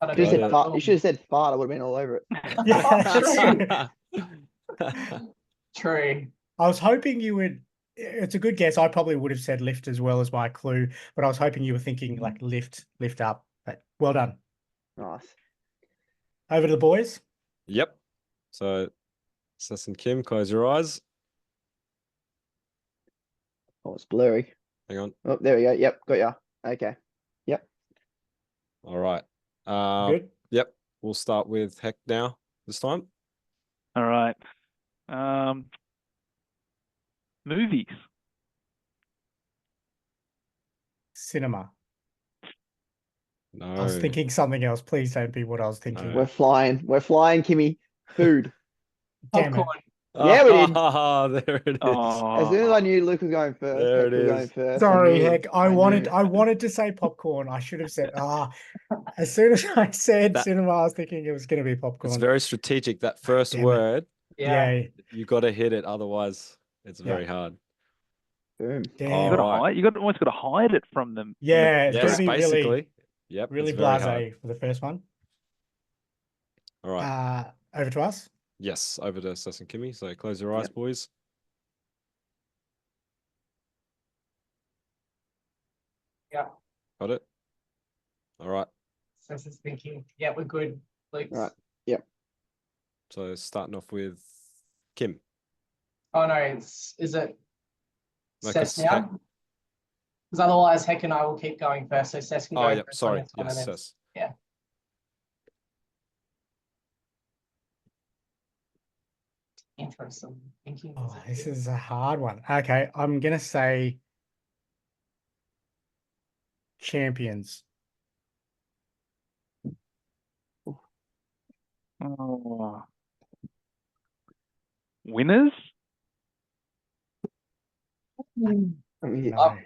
don't you Got said it. fart. You should have said fart. I would have been all over it. Yeah, that's True. True. I was hoping you would. It's a good guess. I probably would have said lift as well as my clue, but I was hoping you were thinking like lift up. But well done. Nice. Over to the boys. Yep. So, Cess and Kim, close your eyes. Oh, it's blurry. Hang on. Oh, there we go. Yep, got ya. Okay. All right. Good. Yep. We'll start with Heck now this time. All right. Movies. Cinema. No. I was thinking something else. Please don't be what I was thinking. No. We're flying. We're flying, Kimmy. Food. Damn it. Popcorn. Yeah, we did. Ah, there it is. As soon as I knew Luke was going first, There Heck it was going is. first. I Sorry, knew. Heck. I knew. wanted to say popcorn. I should have said as soon as I said That- cinema, I was thinking it was going to be It's popcorn. very strategic. That first Damn it. word, Yeah. you got to hit it. Otherwise, it's Yeah. very hard. Boom. Damn. All You got to right. hide. You got almost got to hide it from them. Yeah, it's Yes, going to be basically. Yep. really it's very hard. blasé for the first one. All right. Over to us. Yes, over to Cess and Kimmy. So close your eyes, Yep. boys. Yeah. Got it? All right. Sense is thinking. Yeah, we're good. Luke. Right. So starting off with Kim. Oh no, is it No, Cess 'cause now? Heck- Because otherwise Heck and I will keep going first. So Cess can Oh, go yep. first. Sorry. and then Yes, Tom, and then- Cess. Yeah. Interesting. Thinking. Oh, this is a hard one. Okay, I'm going to say champions. Oh. Winners. I mean, No,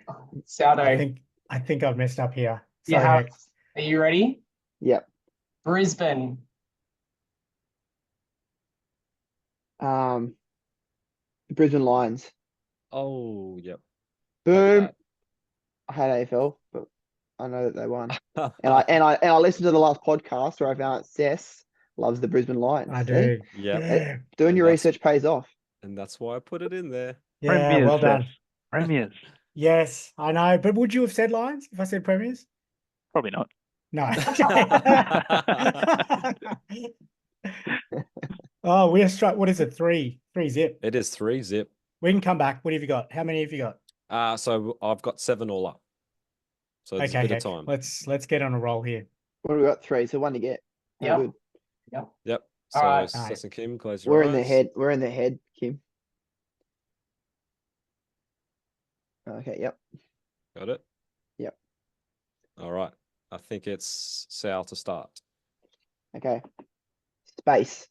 Saldo. I think I've messed up here. You Sorry, have. Heck. Are you ready? Yep. Brisbane. Brisbane Lions. Oh, yep. Boom. I had AFL, but I know that they won. And I listened to the last podcast where I found out Cess loves the Brisbane Lions. I See? do. Yep. Yeah. Doing your That's- research pays off. And that's why I put it in there. Yeah, Premiers, well done. Cess. Premiers. Yes, I know. But would you have said Lions if I said Premiers? Probably not. No. Oh, we're struck. What is it? Three zip. It is 3-zip. We can come back. What have you got? How many have you got? So I've got 7 all up. So there's Okay, a bit heck, of time. let's get on a roll here. What have we got? 3, so 1 to get. How Yep. good. Yep. So All right. Cess and Kim, close your We're eyes. in the head. We're in the head, Kim. Okay, yep. Got it? Yep. All right. I think it's Sal to start. Okay. Space.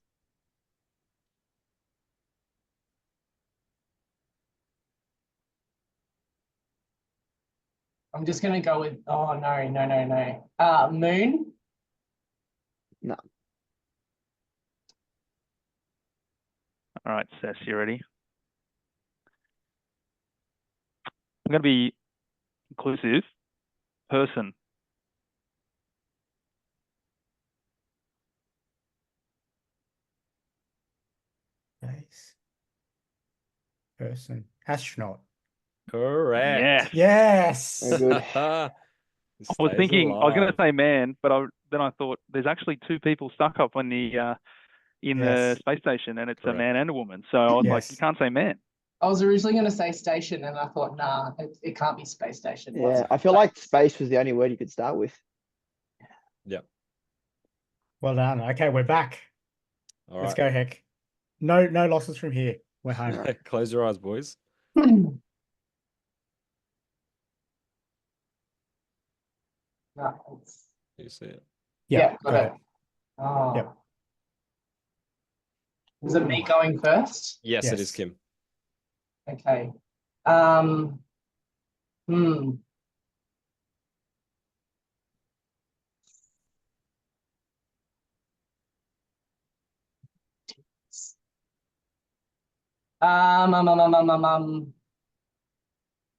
I'm just gonna go with, oh, no. Moon. All right, Cess, you ready? I'm going to be inclusive. Person. Nice. Person. Astronaut. Correct. Yes. Very good. I was thinking, I was going to say man, but then I thought there's actually 2 people stuck up on the in the Yes. space station, and it's Correct. a man and a woman. So I was like, Yes. you can't say man. I was originally going to say station, and I thought, nah, it can't be space station. What's Yeah, it? I feel like space was the only word you could start with. Well done. Okay, we're back. All Let's right. go, Heck. No losses from here. We're home. Close your eyes, boys. No, it's- You see it. Yeah, got it. Oh. Yep. Is it me going first? Yes, it is Yes. Kim. Okay. Hmm. Hmm.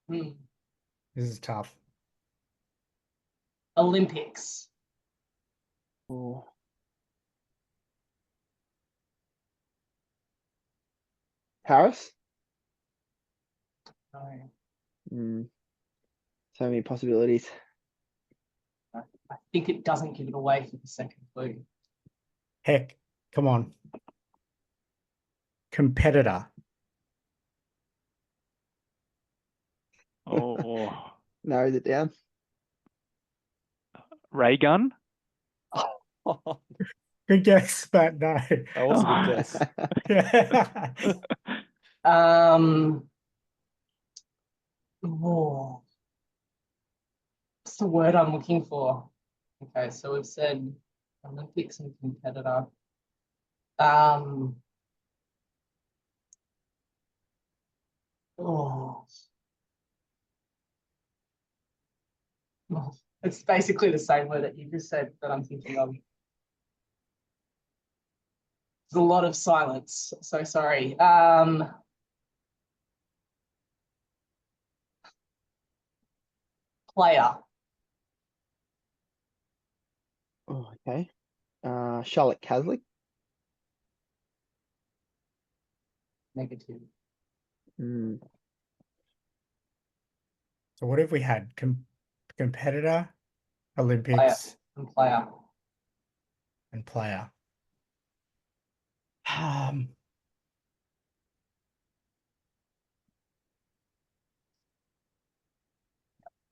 This is tough. Olympics. Oh. Paris? No, So many possibilities. I think it doesn't give it away for the second clue. Heck, come on. Competitor. Oh, Narrowed it down. ray gun. Good guess, but no. That was a good guess. Yeah. Oh, what's the word I'm looking for? Okay, so we've said Olympics and competitor. Oh. It's basically the same word that you just said that I'm thinking of. There's a lot of silence, so sorry. Player. Oh, okay. Charlotte Caslick. Negative. Mm. So what have we had? Competitor, Olympics, And player. and player.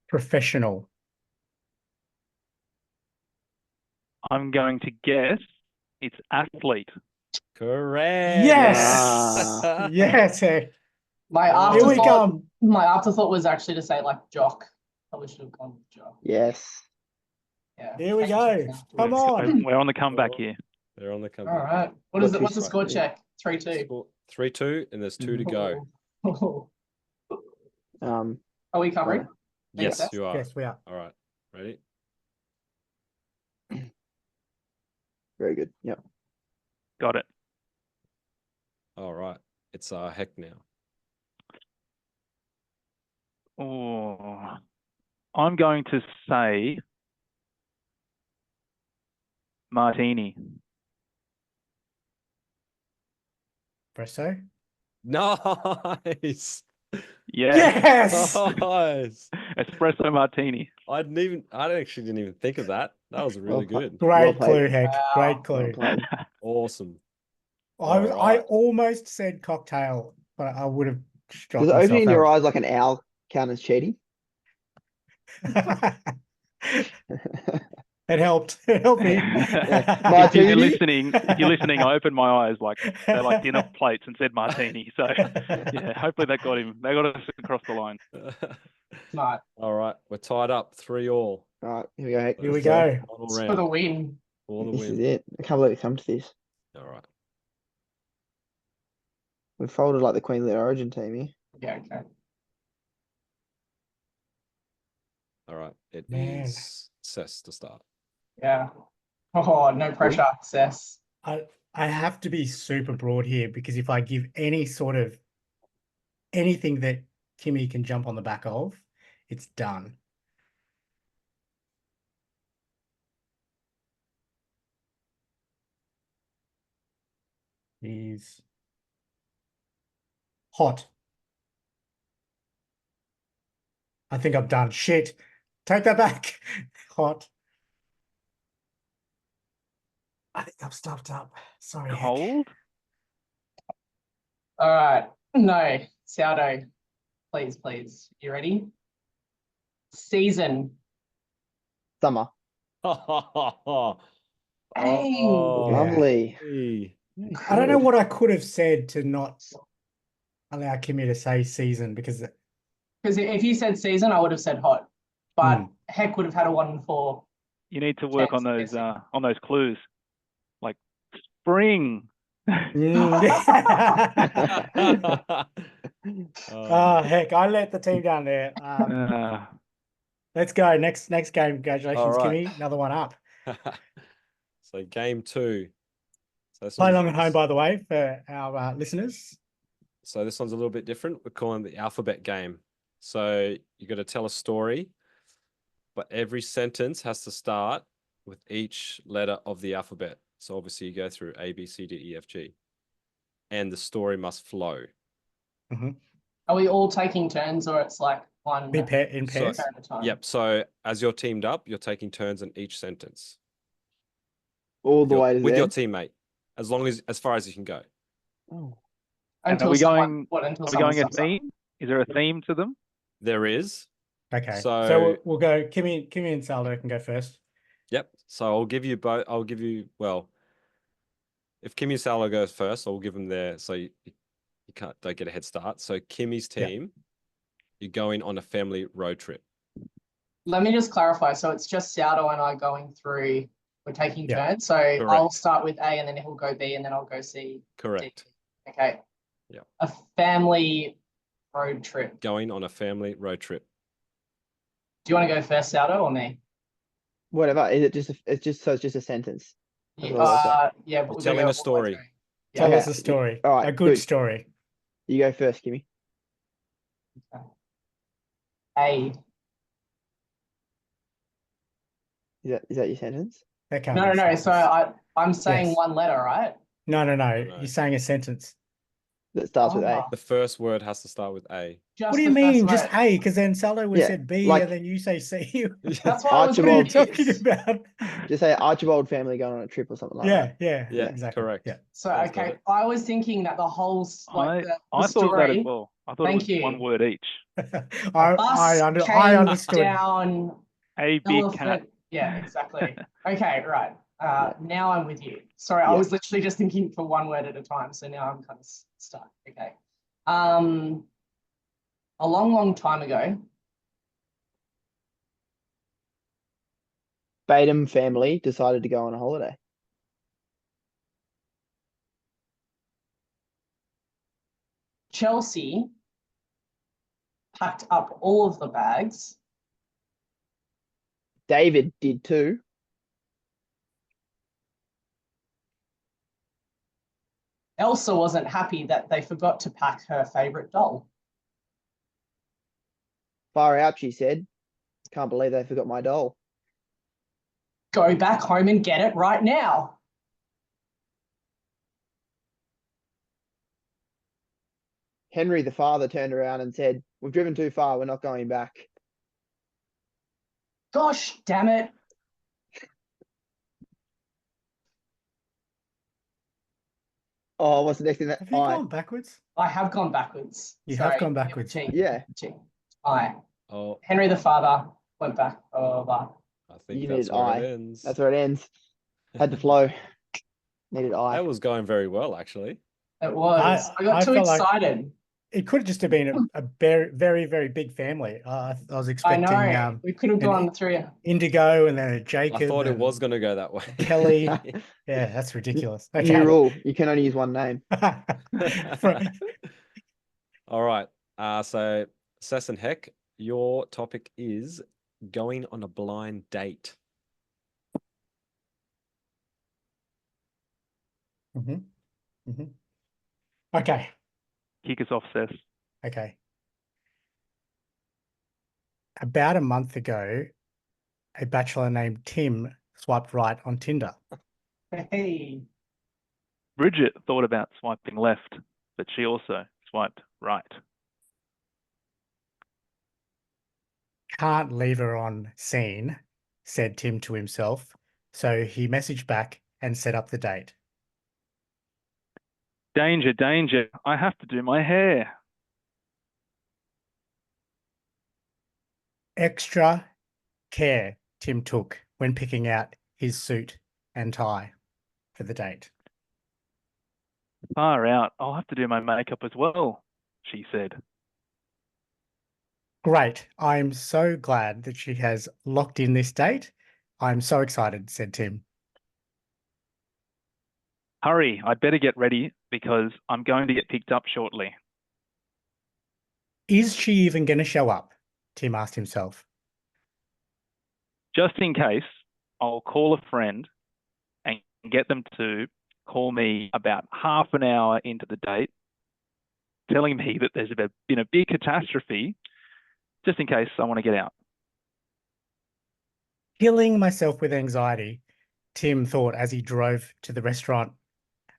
Professional. I'm going to guess it's athlete. Correct. Yes. Ah. Yes, Heck. My Oh. Here we afterthought. come. My afterthought was actually to say like jock. Probably should have gone with jock. Yes. Yeah. Here we Thank you. go. Come on. We're on the comeback here. They're on the All comeback. right. What Got is it? two What's the score strikes. check? 3-2. Score 3-2, and there's 2 to go. Are we covering? Right. Yes, Yes. you are. Yes, we are. All right. Ready? Very good. Yep. Got it. All right. It's Heck now. Oh, I'm going to say martini. Espresso. Nice. Yes. Yes. Nice. Espresso martini. I actually didn't even think of that. That was really good. Great Well played. clue, Heck. Wow. Great Well clue. played. Awesome. I All I right. almost said cocktail, but I would have struck Does myself. opening That your was- eyes like an owl count as cheating? It helped. It helped me. Yeah. If Martini? you're listening, I opened my eyes like they're like dinner plates and said martini. So yeah, hopefully that got him. They got us across the line. Smart. All right. We're tied up 3-3. All right, here we go. Heck. Here we Let's go. Final It's for the round win. for the This is win. it. I can't believe we come to this. All right. We folded like the Queen of the Origin team here. Yeah, okay. All right. It Man. is Cess to start. Yeah. Oh, no pressure, Cess. I have to be super broad here because if I give any sort of anything that Kimmy can jump on the back of, it's done. He's hot. I think I've done shit. Take that back. Hot. I think I've stuffed up. Sorry. Heck. Cold? All right. No, sourdough. Please, please. You ready? Season. Summer. Oh, Hey. Lovely. hey. I don't know what I could have said to not allow Kimmy to say season because Because if you said season, I would have said hot. But Hmm. Heck would have had a 1 for. You need to work Chance of on those clues, like spring. Oh, heck, I let the team down there. Let's go. Next game. Congratulations, All right. Kimmy. Another one up. So game 2. So this Play one's- along at home, by the way, for our listeners. So this one's a little bit different. We're calling it the alphabet game. So you got to tell a story, but every sentence has to start with each letter of the alphabet. So obviously you go through A, B, C, D, E, F, G, and the story must flow. Are we all taking turns or it's like one In pairs. at a time? Yep. So as you're teamed up, you're taking turns in each sentence All the way to with there. your teammate, as far as you can go. Oh. And Until are we someone, going? until Are we someone going a stuffs up. theme? Is there a theme to them? There is. Okay. So- So we'll go. Kimmy and Saldo can go first. Yep. So I'll give you both. Well, if Kimmy Salo goes first, I'll give them their. So you don't get a head start. So Kimmy's Yeah. team, you're going on a family road trip. Let me just clarify. So it's just Saudo and I going through. We're taking Yeah. turns. So I'll Correct. start with A and then he'll go B and then I'll go C. Correct. D. Okay. Yeah. A family road trip. Going on a family road trip. Do you want to go first, Saudo, or me? Whatever. Is it just? It's just a sentence. That's Yeah, all I say. yeah, but You're we're telling gonna a go story. all the way through. Tell Yeah. us a story. All right, A good good. story. You go first, Kimmy. A. Is that your sentence? That can't No, be no, a no. So sentence. I'm saying Yes. one letter, right? No. No. He's saying a sentence. That starts with A. Ah, The first word has to start with A. just What do you the first mean? Just word. A? Because then Saldo would have Yeah, said B, like- and then you say C. That's why I was What are you Archibald. talking confused. about? Just say Archibald family going on a trip or something like that. Yeah, Yeah, exactly. correct. Yeah. So Sounds okay, better. I was thinking that the whole the I thought that as story. well. I thought Thank it was you. one word each. I came understood. down. A big cat. Elephant. Yeah, exactly. Okay, right. Now I'm with you. Sorry, I Yeah. was literally just thinking for one word at a time, so now I'm kind of stuck. Okay. A long, long time ago, Batem family decided to go on a holiday. Chelsea packed up all of the bags. David did too. Elsa wasn't happy that they forgot to pack her favorite doll. Far out, she said. Can't believe they forgot my doll. Go back home and get it right now. Henry, the father, turned around and said, "We've driven too far. We're not going back." Gosh, damn it. Oh, what's the next thing? That Have you gone backwards? I have gone backwards. You Sorry. have gone backwards. Cheat. Yeah. Cheat. I. Oh, Henry the father went back over. I think You that's needed where I. it ends. That's where it ends. Had to flow. Needed I. That was going very well, actually. It was. I got too felt like excited. it could have just have been a very, very, very big family. I was I expecting know. We could have an gone through. Indigo and then a Jacob. I thought it and was going to go that way. Kelly. Yeah, that's ridiculous. New Okay. rule. You can only use one name. All right. So Cess and Heck, your topic is going on a blind date. Okay. Kick us off, Cess. Okay. About a month ago, a bachelor named Tim swiped right on Tinder. Hey. Bridget thought about swiping left, but she also swiped right. Can't leave her on scene, said Tim to himself. So he messaged back and set up the date. Danger, danger. I have to do my hair. Extra care Tim took when picking out his suit and tie for the date. Far out. I'll have to do my makeup as well, she said. Great. I'm so glad that she has locked in this date. I'm so excited, said Tim. Hurry, I'd better get ready because I'm going to get picked up shortly. Is she even going to show up? Tim asked himself. Just in case, I'll call a friend and get them to call me about half an hour into the date, telling me that there's been a big catastrophe, just in case I want to get out. Killing myself with anxiety, Tim thought as he drove to the restaurant,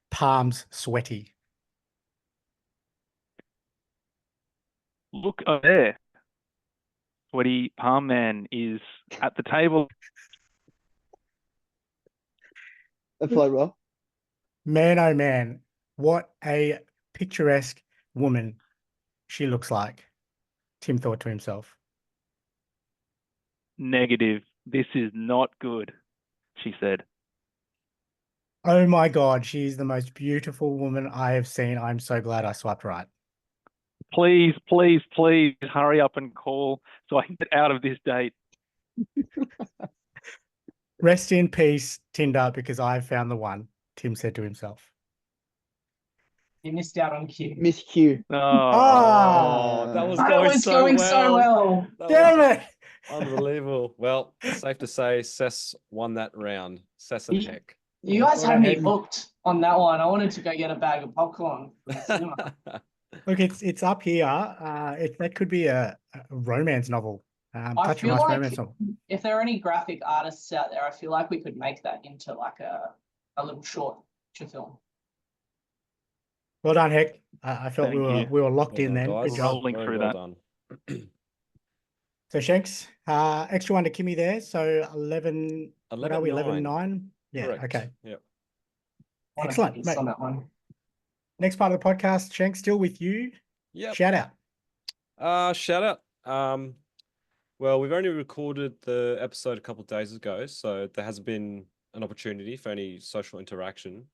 palms sweaty. Look over there. Sweaty Palm Man is at the table. That flowed well. Man, oh man, what a picturesque woman she looks like, Tim thought to himself. Negative. This is not good, she said. Oh my God, she's the most beautiful woman I have seen. I'm so glad I swiped right. Please, please, please hurry up and call so I can get out of this date. Rest in peace, Tinder, because I've found the one, Tim said to himself. You missed out on Q. Miss Q. Oh, that was going so well. Damn it! Unbelievable. Well, safe to say, Cess won that round. Cess and Heck. You guys Well, had me hey. hooked on that one. I wanted to go get a bag of popcorn from the cinema. Look, it's up here. That could be a romance novel. I Touch feel of Ice like romance novel. if there are any graphic artists out there, I feel like we could make that into like a little short feature film. Well done, Heck. I felt Thank you. we were locked in Well then. done, Good guys. job. Rolling Very through well that. done. So Shanks, extra one to Kimmy there. So 11. What are we? 11-9. Yeah. Correct. Okay. Yep. Excellent, mate. On that one. Next part of the podcast, Shanks, still with you. Yep. Shout out. Shout out. Well, we've only recorded the episode a couple of days ago, so there hasn't been an opportunity for any social interaction.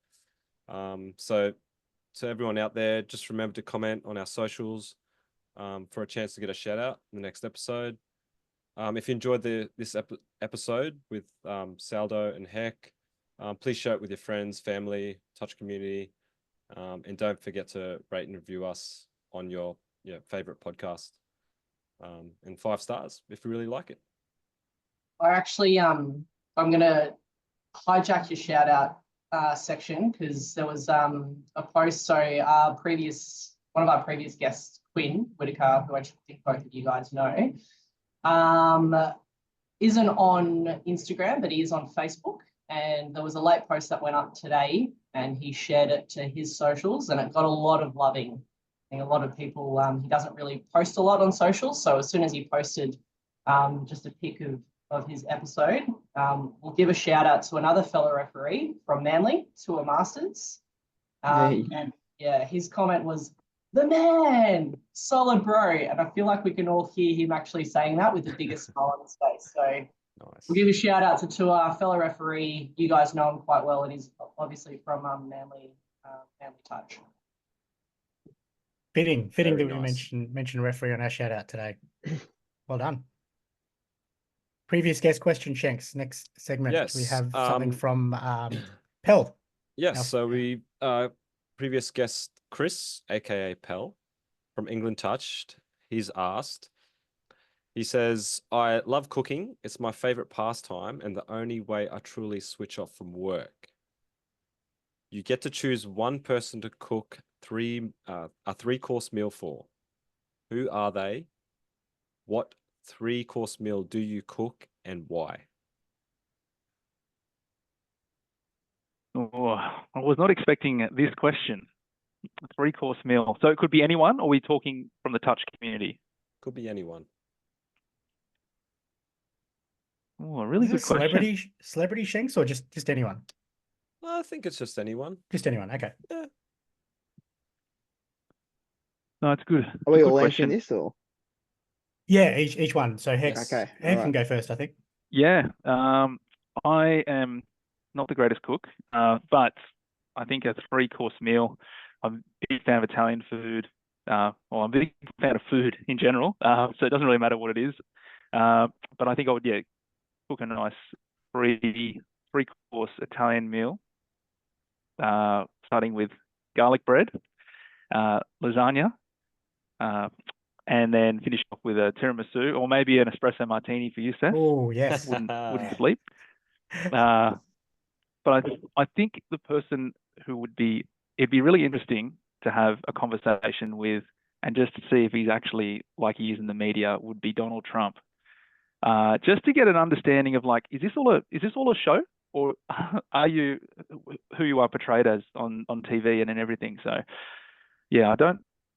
So to everyone out there, just remember to comment on our socials for a chance to get a shout out in the next episode. If you enjoyed this episode with Saldo and Heck, please share it with your friends, family, touch community, and don't forget to rate and review us on your favorite podcast. And 5 stars if you really like it. I actually I'm gonna hijack your shout out section because there was a post. So one of our previous guests Quinn Whitaker, who I think both of you guys know, isn't on Instagram, but he is on Facebook. And there was a late post that went up today, and he shared it to his socials, and it got a lot of loving. I think a lot of people, he doesn't really post a lot on socials. So as soon as he posted just a pic of his episode, we'll give a shout out to another fellow referee from Manly, Tour Masters. And yeah, his comment was, "The man, solid bro." And I feel like we can all hear him actually saying that with the biggest smile on his face. So Nice. we'll give a shout out to Tua, fellow referee. You guys know him quite well, and he's obviously from Manly Touch. Fitting Very that we nice. mention referee on our shout out today. Well done. Previous guest question, Shanks. Next segment, we Yes, have something from Pell. Yes, Our- so we previous guest Chris, aka Pell, from England Touched, he's asked. He says, "I love cooking. It's my favorite pastime and the only way I truly switch off from work. You get to choose one person to cook a three-course meal for. Who are they? What three-course meal do you cook and why?" Oh, I was not expecting this question. A three-course meal. So it could be anyone, or are we talking from the touch community? Could be anyone. Oh, a really Is good it question. celebrity Shanks, or just anyone? I think it's just anyone. Just anyone. Okay. No, it's good. Are we It's a all good answering question. this or? Yeah, each one. So Hex, Okay, Hex can alright. go first, I think. Yeah, I am not the greatest cook, but I think a three-course meal. I'm a big fan of Italian food. Well, I'm a big fan of food in general, so it doesn't really matter what it is. But I think I would, cook a nice three-course Italian meal, starting with garlic bread, lasagna, and then finish off with a tiramisu or maybe an espresso martini for you, Seth. Oh, yes. Wouldn't sleep. But I think the person who it'd be really interesting to have a conversation with and just to see if he's actually like he is in the media would be Donald Trump. Just to get an understanding of like, is this all a show, or are you who you are portrayed as on TV and everything? So yeah,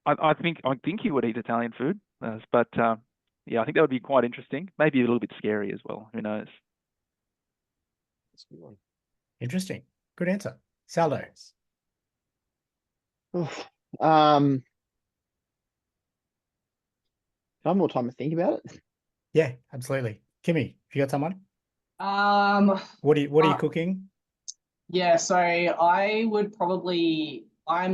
I think he would eat Italian food, but yeah, I think that would be quite interesting. Maybe a little bit scary as well. Who knows? That's a good one. Interesting. Good answer. Saldo. Oof. Can I have more time to think about it? Yeah, absolutely. Kimmy, have you got someone? What are you cooking? Yeah, so I'm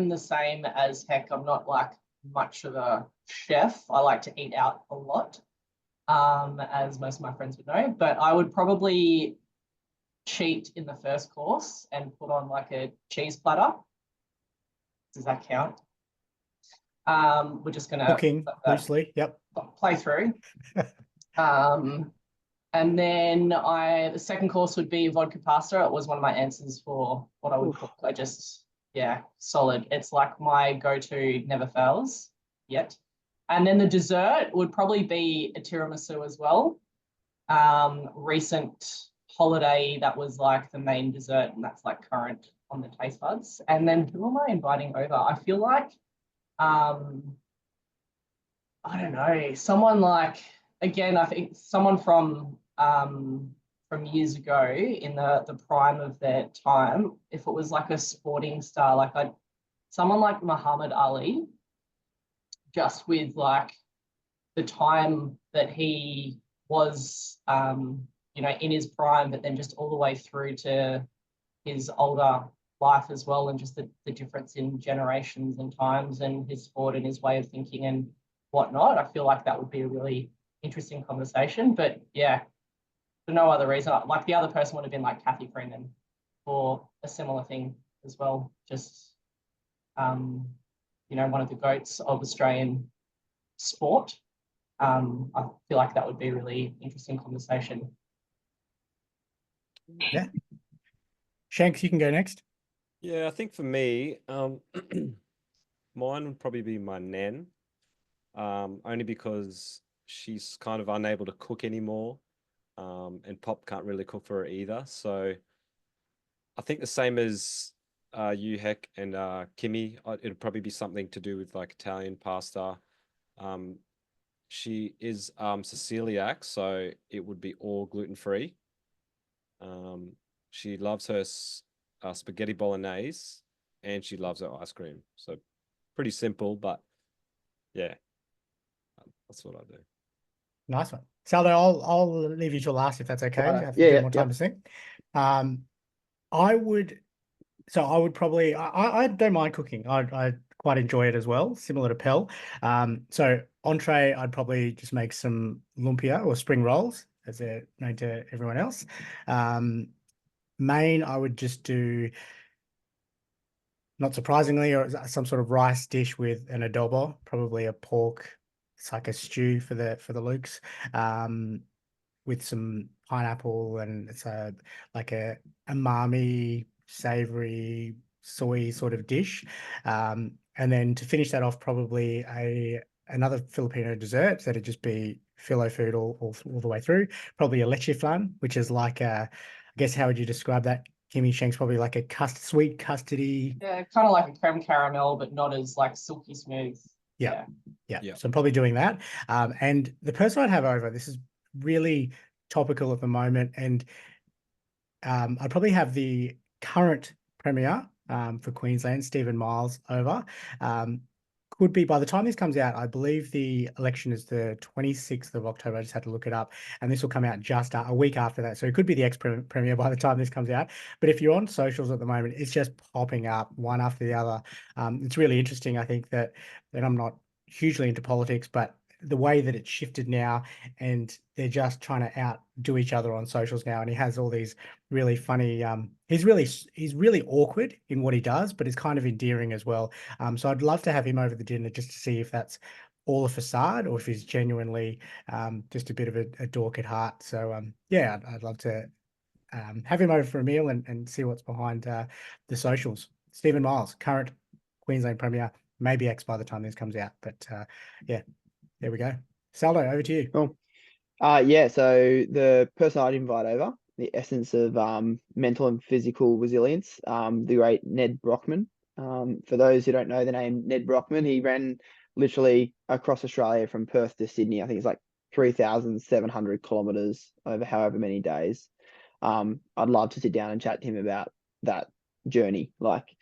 the same as Heck. I'm not like much of a chef. I like to eat out a lot, as most of my friends would know, but I would probably cheat in the first course and put on like a cheese platter. Does that count? We're just gonna Cooking loosely. Yep. play through. And then the second course would be vodka pasta. It was one of my answers for what I would cook. Solid. It's like my go-to, never fails yet. And then the dessert would probably be a tiramisu as well. Recent holiday, that was like the main dessert, and that's like current on the taste buds. And then who am I inviting over? I feel like, I don't know, someone like, again, I think someone from years ago in the prime of their time, if it was like a sporting star, like someone like Muhammad Ali, just with like the time that he was, in his prime, but then just all the way through to his older life as well, and just the difference in generations and times and his sport and his way of thinking and whatnot. I feel like that would be a really interesting conversation. But yeah, for no other reason, like the other person would have been like Kathy Freeman or a similar thing as well. Just, one of the goats of Australian sport. I feel like that would be a really interesting conversation. Yeah. Shanks, you can go next. Yeah, I think for me, mine would probably be my nan. only because she's kind of unable to cook anymore, and Pop can't really cook for her either. So I think the same as you, Heck, and Kimmy. It'd probably be something to do with like Italian pasta. She is celiac, so it would be all gluten-free. She loves her spaghetti bolognese, and she loves her ice cream. So pretty simple, but yeah, that's what I do. Nice one. Saldo, I'll leave you to last if that's okay. Right. Have Yeah, a bit yeah, more time to think. I would probably I don't mind cooking. I quite enjoy it as well, similar to Pell. So entree, I'd probably just make some lumpia or spring rolls, as they're known to everyone else. Main, I would just do, not surprisingly, or some sort of rice dish with an adobo, probably a pork. It's like a stew for the Lukes, with some pineapple, and it's like a umami, savory, soy sort of dish. And then to finish that off, probably another Filipino dessert that'd just be filo food all the way through. Probably a leche flan, which is like I guess, how would you describe that, Kimmy Shanks? Probably like a sweet custardy. Yeah, kind of like a creme caramel, but not as like silky smooth. Yeah. Yeah. So I'm probably doing that. And the person I'd have over, this is really topical at the moment, and I'd probably have the current Premier for Queensland, Stephen Miles, over. Could be, by the time this comes out, I believe the election is the 26th of October. I just had to look it up, and this will come out just a week after that. So it could be the ex-Premier by the time this comes out. But if you're on socials at the moment, it's just popping up one after the other. It's really interesting. I think that I'm not hugely into politics, but the way that it's shifted now, and they're just trying to outdo each other on socials now. And he has all these really funny, he's really awkward in what he does, but it's kind of endearing as well. So I'd love to have him over the dinner just to see if that's all a facade or if he's genuinely just a bit of a dork at heart. So yeah, I'd love to have him over for a meal and see what's behind the socials. Stephen Miles, current Queensland Premier, maybe ex by the time this comes out, but yeah. There we go. Saldo, over to you. Cool. Yeah, so the person I'd invite over, the essence of mental and physical resilience, the great Ned Brockman. For those who don't know the name Ned Brockman, he ran literally across Australia from Perth to Sydney. I think it's like 3,700 kilometers over however many days. I'd love to sit down and chat to him about that journey. Like,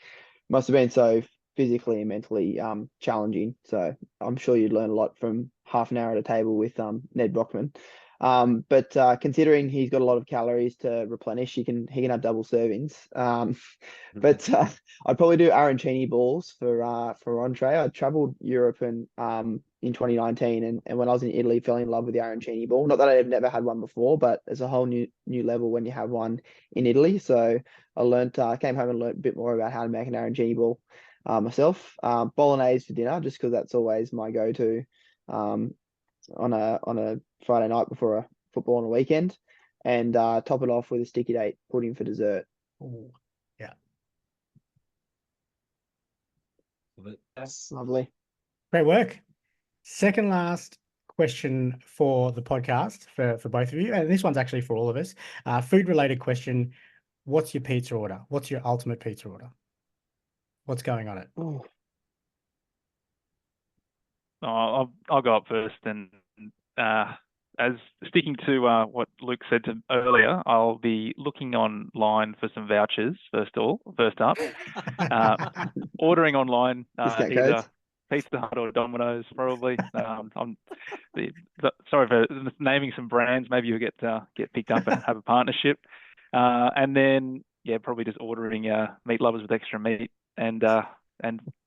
must have been so physically and mentally challenging. So I'm sure you'd learn a lot from half an hour at a table with Ned Brockman. But considering he's got a lot of calories to replenish, he can have double servings. But I'd probably do arancini balls for entree. I traveled Europe and in 2019, and when I was in Italy, fell in love with the arancini ball. Not that I've never had one before, but it's a whole new level when you have one in Italy. So I came home and learned a bit more about how to make an arancini ball myself. Bolognese for dinner, just because that's always my go-to on a Friday night before a football on a weekend, and top it off with a sticky date pudding for dessert. Ooh, yeah. That's lovely. Great work. Second last question for the podcast for both of you, and this one's actually for all of us. Food related question. What's your pizza order? What's your ultimate pizza order? What's going on it? Oh, I'll go up first, and as sticking to what Luke said earlier, I'll be looking online for some vouchers first up. Ordering online, discount either codes. Pizza Hut or Domino's, probably. Sorry for naming some brands. Maybe you'll get picked up and have a partnership. And then probably just ordering meat lovers with extra meat, and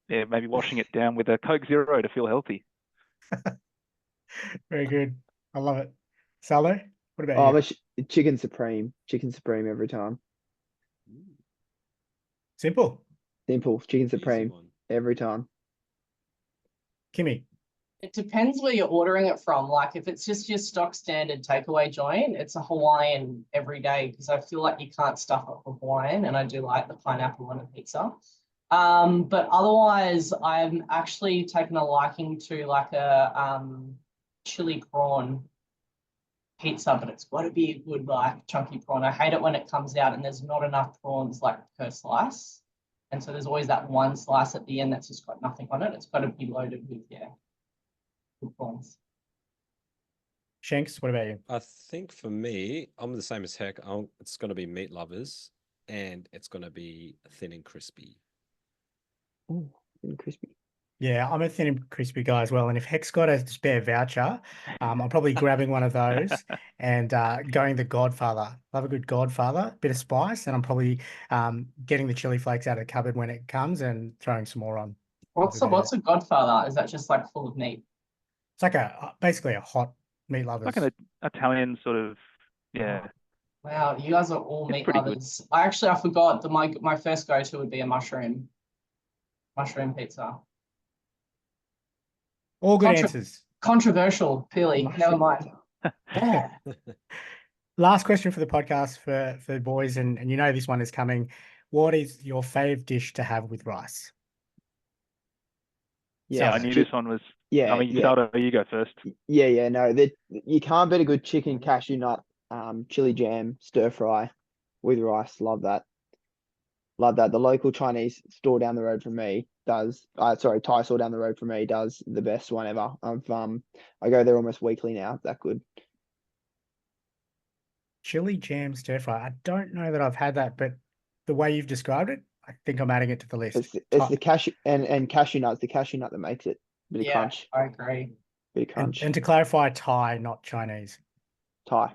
maybe washing it down with a Coke Zero to feel healthy. Very good. I love it. Salo, what about I'm you? a chicken supreme every time. Simple. Simple chicken supreme every time. Kimmy. It depends where you're ordering it from. Like if it's just your stock standard takeaway joint, it's a Hawaiian every day, because I feel like you can't stuff it with Hawaiian, and I do like the pineapple on a pizza. But otherwise, I'm actually taken a liking to like a chili prawn pizza, but it's got to be a good like chunky prawn. I hate it when it comes out and there's not enough prawns like per slice. And so there's always that one slice at the end that's just got nothing on it. It's got to be loaded with, yeah, good prawns. Shanks, what about you? I think for me, I'm the same as Heck. It's going to be meat lovers, and it's going to be thin and crispy. Ooh, and crispy. Yeah, I'm a thin and crispy guy as well. And if Heck's got a spare voucher, I'm probably grabbing one of those and going the Godfather. Love a good Godfather, bit of spice, and I'm probably getting the chili flakes out of the cupboard when it comes and throwing some more on. What's a Godfather? Is that just like full of meat? It's like basically a hot meat lovers. Like an Italian sort of, yeah. Wow, you guys are all It's meat pretty good. lovers. I forgot that my first go-to would be a mushroom pizza. All good answers. Controversial, clearly. Never mind. Yeah. Last question for the podcast for the boys, and you know this one is coming. What is your fave dish to have with rice? Yeah, I knew this one was. I mean, Saldo, you go first. Yeah. No, you can't beat a good chicken cashew nut, chili jam, stir fry with rice. Love that. Love that. The local Chinese store down the road from me does. Thai store down the road from me does the best one ever. I go there almost weekly now. That good. Chili jam stir fry. I don't know that I've had that, but the way you've described it, I think I'm adding it to the list. It's the cashew and cashew nuts. The cashew nut that makes it. Bit of crunch. I agree. Bit of crunch. And to clarify, Thai, not Chinese. Thai.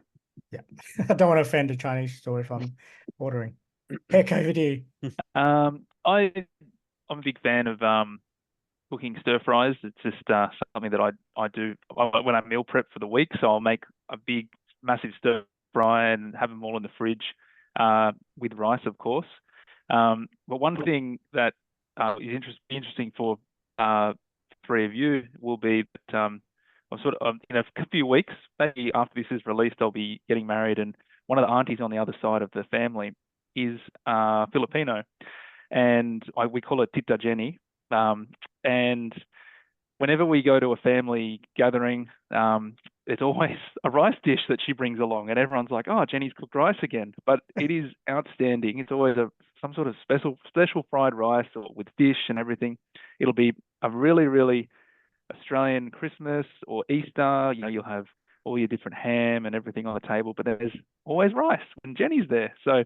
Yeah. I don't want to offend a Chinese store if I'm ordering. Heck, over to you. I'm a big fan of cooking stir fries. It's just something that I do when I meal prep for the week. So I'll make a big, massive stir fry and have them all in the fridge with rice, of course. But one thing that is interesting for three of you will be that I'm sort of in a few weeks, maybe after this is released, I'll be getting married, and one of the aunties on the other side of the family is Filipino, and we call her Tita Jenny. And whenever we go to a family gathering, there's always a rice dish that she brings along, and everyone's like, "Oh, Jenny's cooked rice again!" But it is outstanding. It's always some sort of special fried rice or with fish and everything. It'll be a really, really Australian Christmas or Easter. You know, you'll have all your different ham and everything on the table, but there's always rice when Jenny's there. So,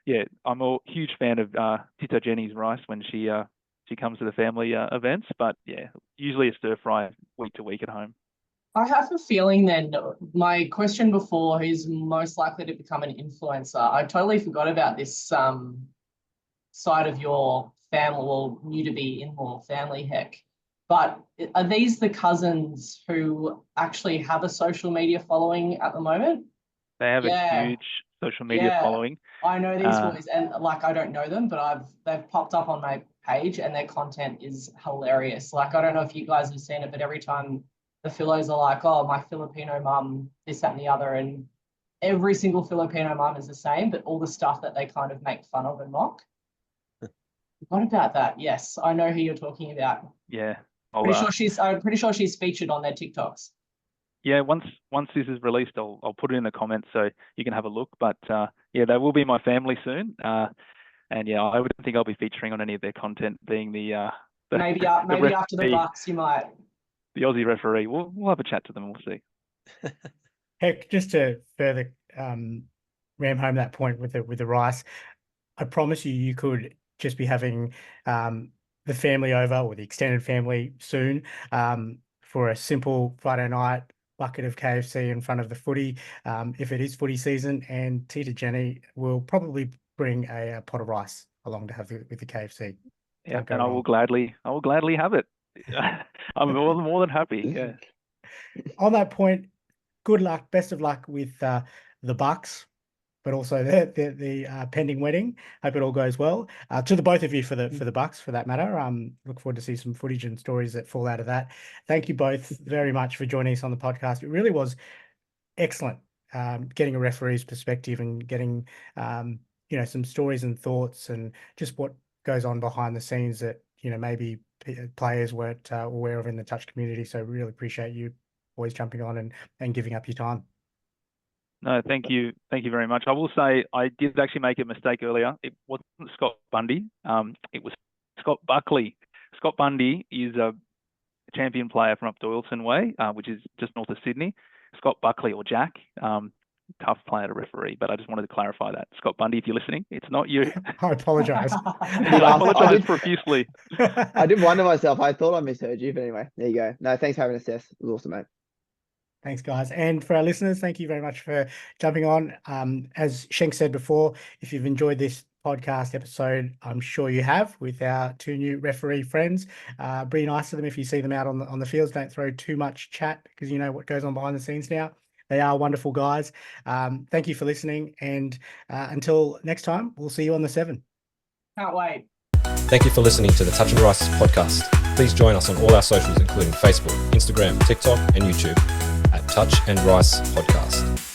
yeah, I'm a huge fan of Tita Jenny's rice when she comes to the family events. But yeah, usually a stir fry week to week at home. I have a feeling then, my question before, who's most likely to become an influencer? I totally forgot about this side of your family, or new to be in-law family, Heck. But are these the cousins who actually have a social media following at the moment? They have a huge social media following. I know these boys, and like I don't know them, but they've popped up on my page, and their content is hilarious. Like, I don't know if you guys have seen it, but every time the Philos are like, "Oh, my Filipino mum, this, that, and the other," and every single Filipino mum is the same, but all the stuff that they kind of make fun of and mock. What about that? Yes, I know who you're talking about. Yeah. I'm pretty sure she's featured on their TikToks. Yeah, once this is released, I'll put it in the comments so you can have a look. But yeah, they will be my family soon. And yeah, I wouldn't think I'll be featuring on any of their content, being the maybe after the Bucks you might. The Aussie referee. We'll have a chat to them. We'll see. Heck, just to further ram home that point with the rice, I promise you could just be having the family over, or the extended family soon, for a simple Friday night bucket of KFC in front of the footy, if it is footy season, and Tita Jenny will probably bring a pot of rice along to have with the KFC. Yeah, and I will gladly have it. I'm more than happy. Yeah. On that point, good luck, best of luck with the Bucks, but also the pending wedding. Hope it all goes well. To the both of you for the Bucks, for that matter. Look forward to see some footage and stories that fall out of that. Thank you both very much for joining us on the podcast. It really was excellent, getting a referee's perspective and getting some stories and thoughts and just what goes on behind the scenes that, maybe players weren't aware of in the touch community. So really appreciate you always jumping on and giving up your time. No, thank you. Thank you very much. I will say I did actually make a mistake earlier. It wasn't Scott Bundy. It was Scott Buckley. Scott Bundy is a champion player from up Doyleton Way, which is just north of Sydney. Scott Buckley, or Jack, tough player to referee, but I just wanted to clarify that. Scott Bundy, if you're listening, it's not you. I apologise. I apologise profusely. I did wonder myself. I thought I misheard you, but anyway, there you go. No, thanks for having us, Cess. It was awesome, mate. Thanks, guys. And for our listeners, thank you very much for jumping on. As Schenk said before, if you've enjoyed this podcast episode, I'm sure you have, with our 2 new referee friends. Be nice to them if you see them out on the fields. Don't throw too much chat, because you know what goes on behind the scenes now. They are wonderful guys. Thank you for listening. And until next time, we'll see you on the 7. Can't wait. Thank you for listening to the Touch and Rice podcast. Please join us on all our socials, including Facebook, Instagram, TikTok, and YouTube at Touch and Rice Podcast.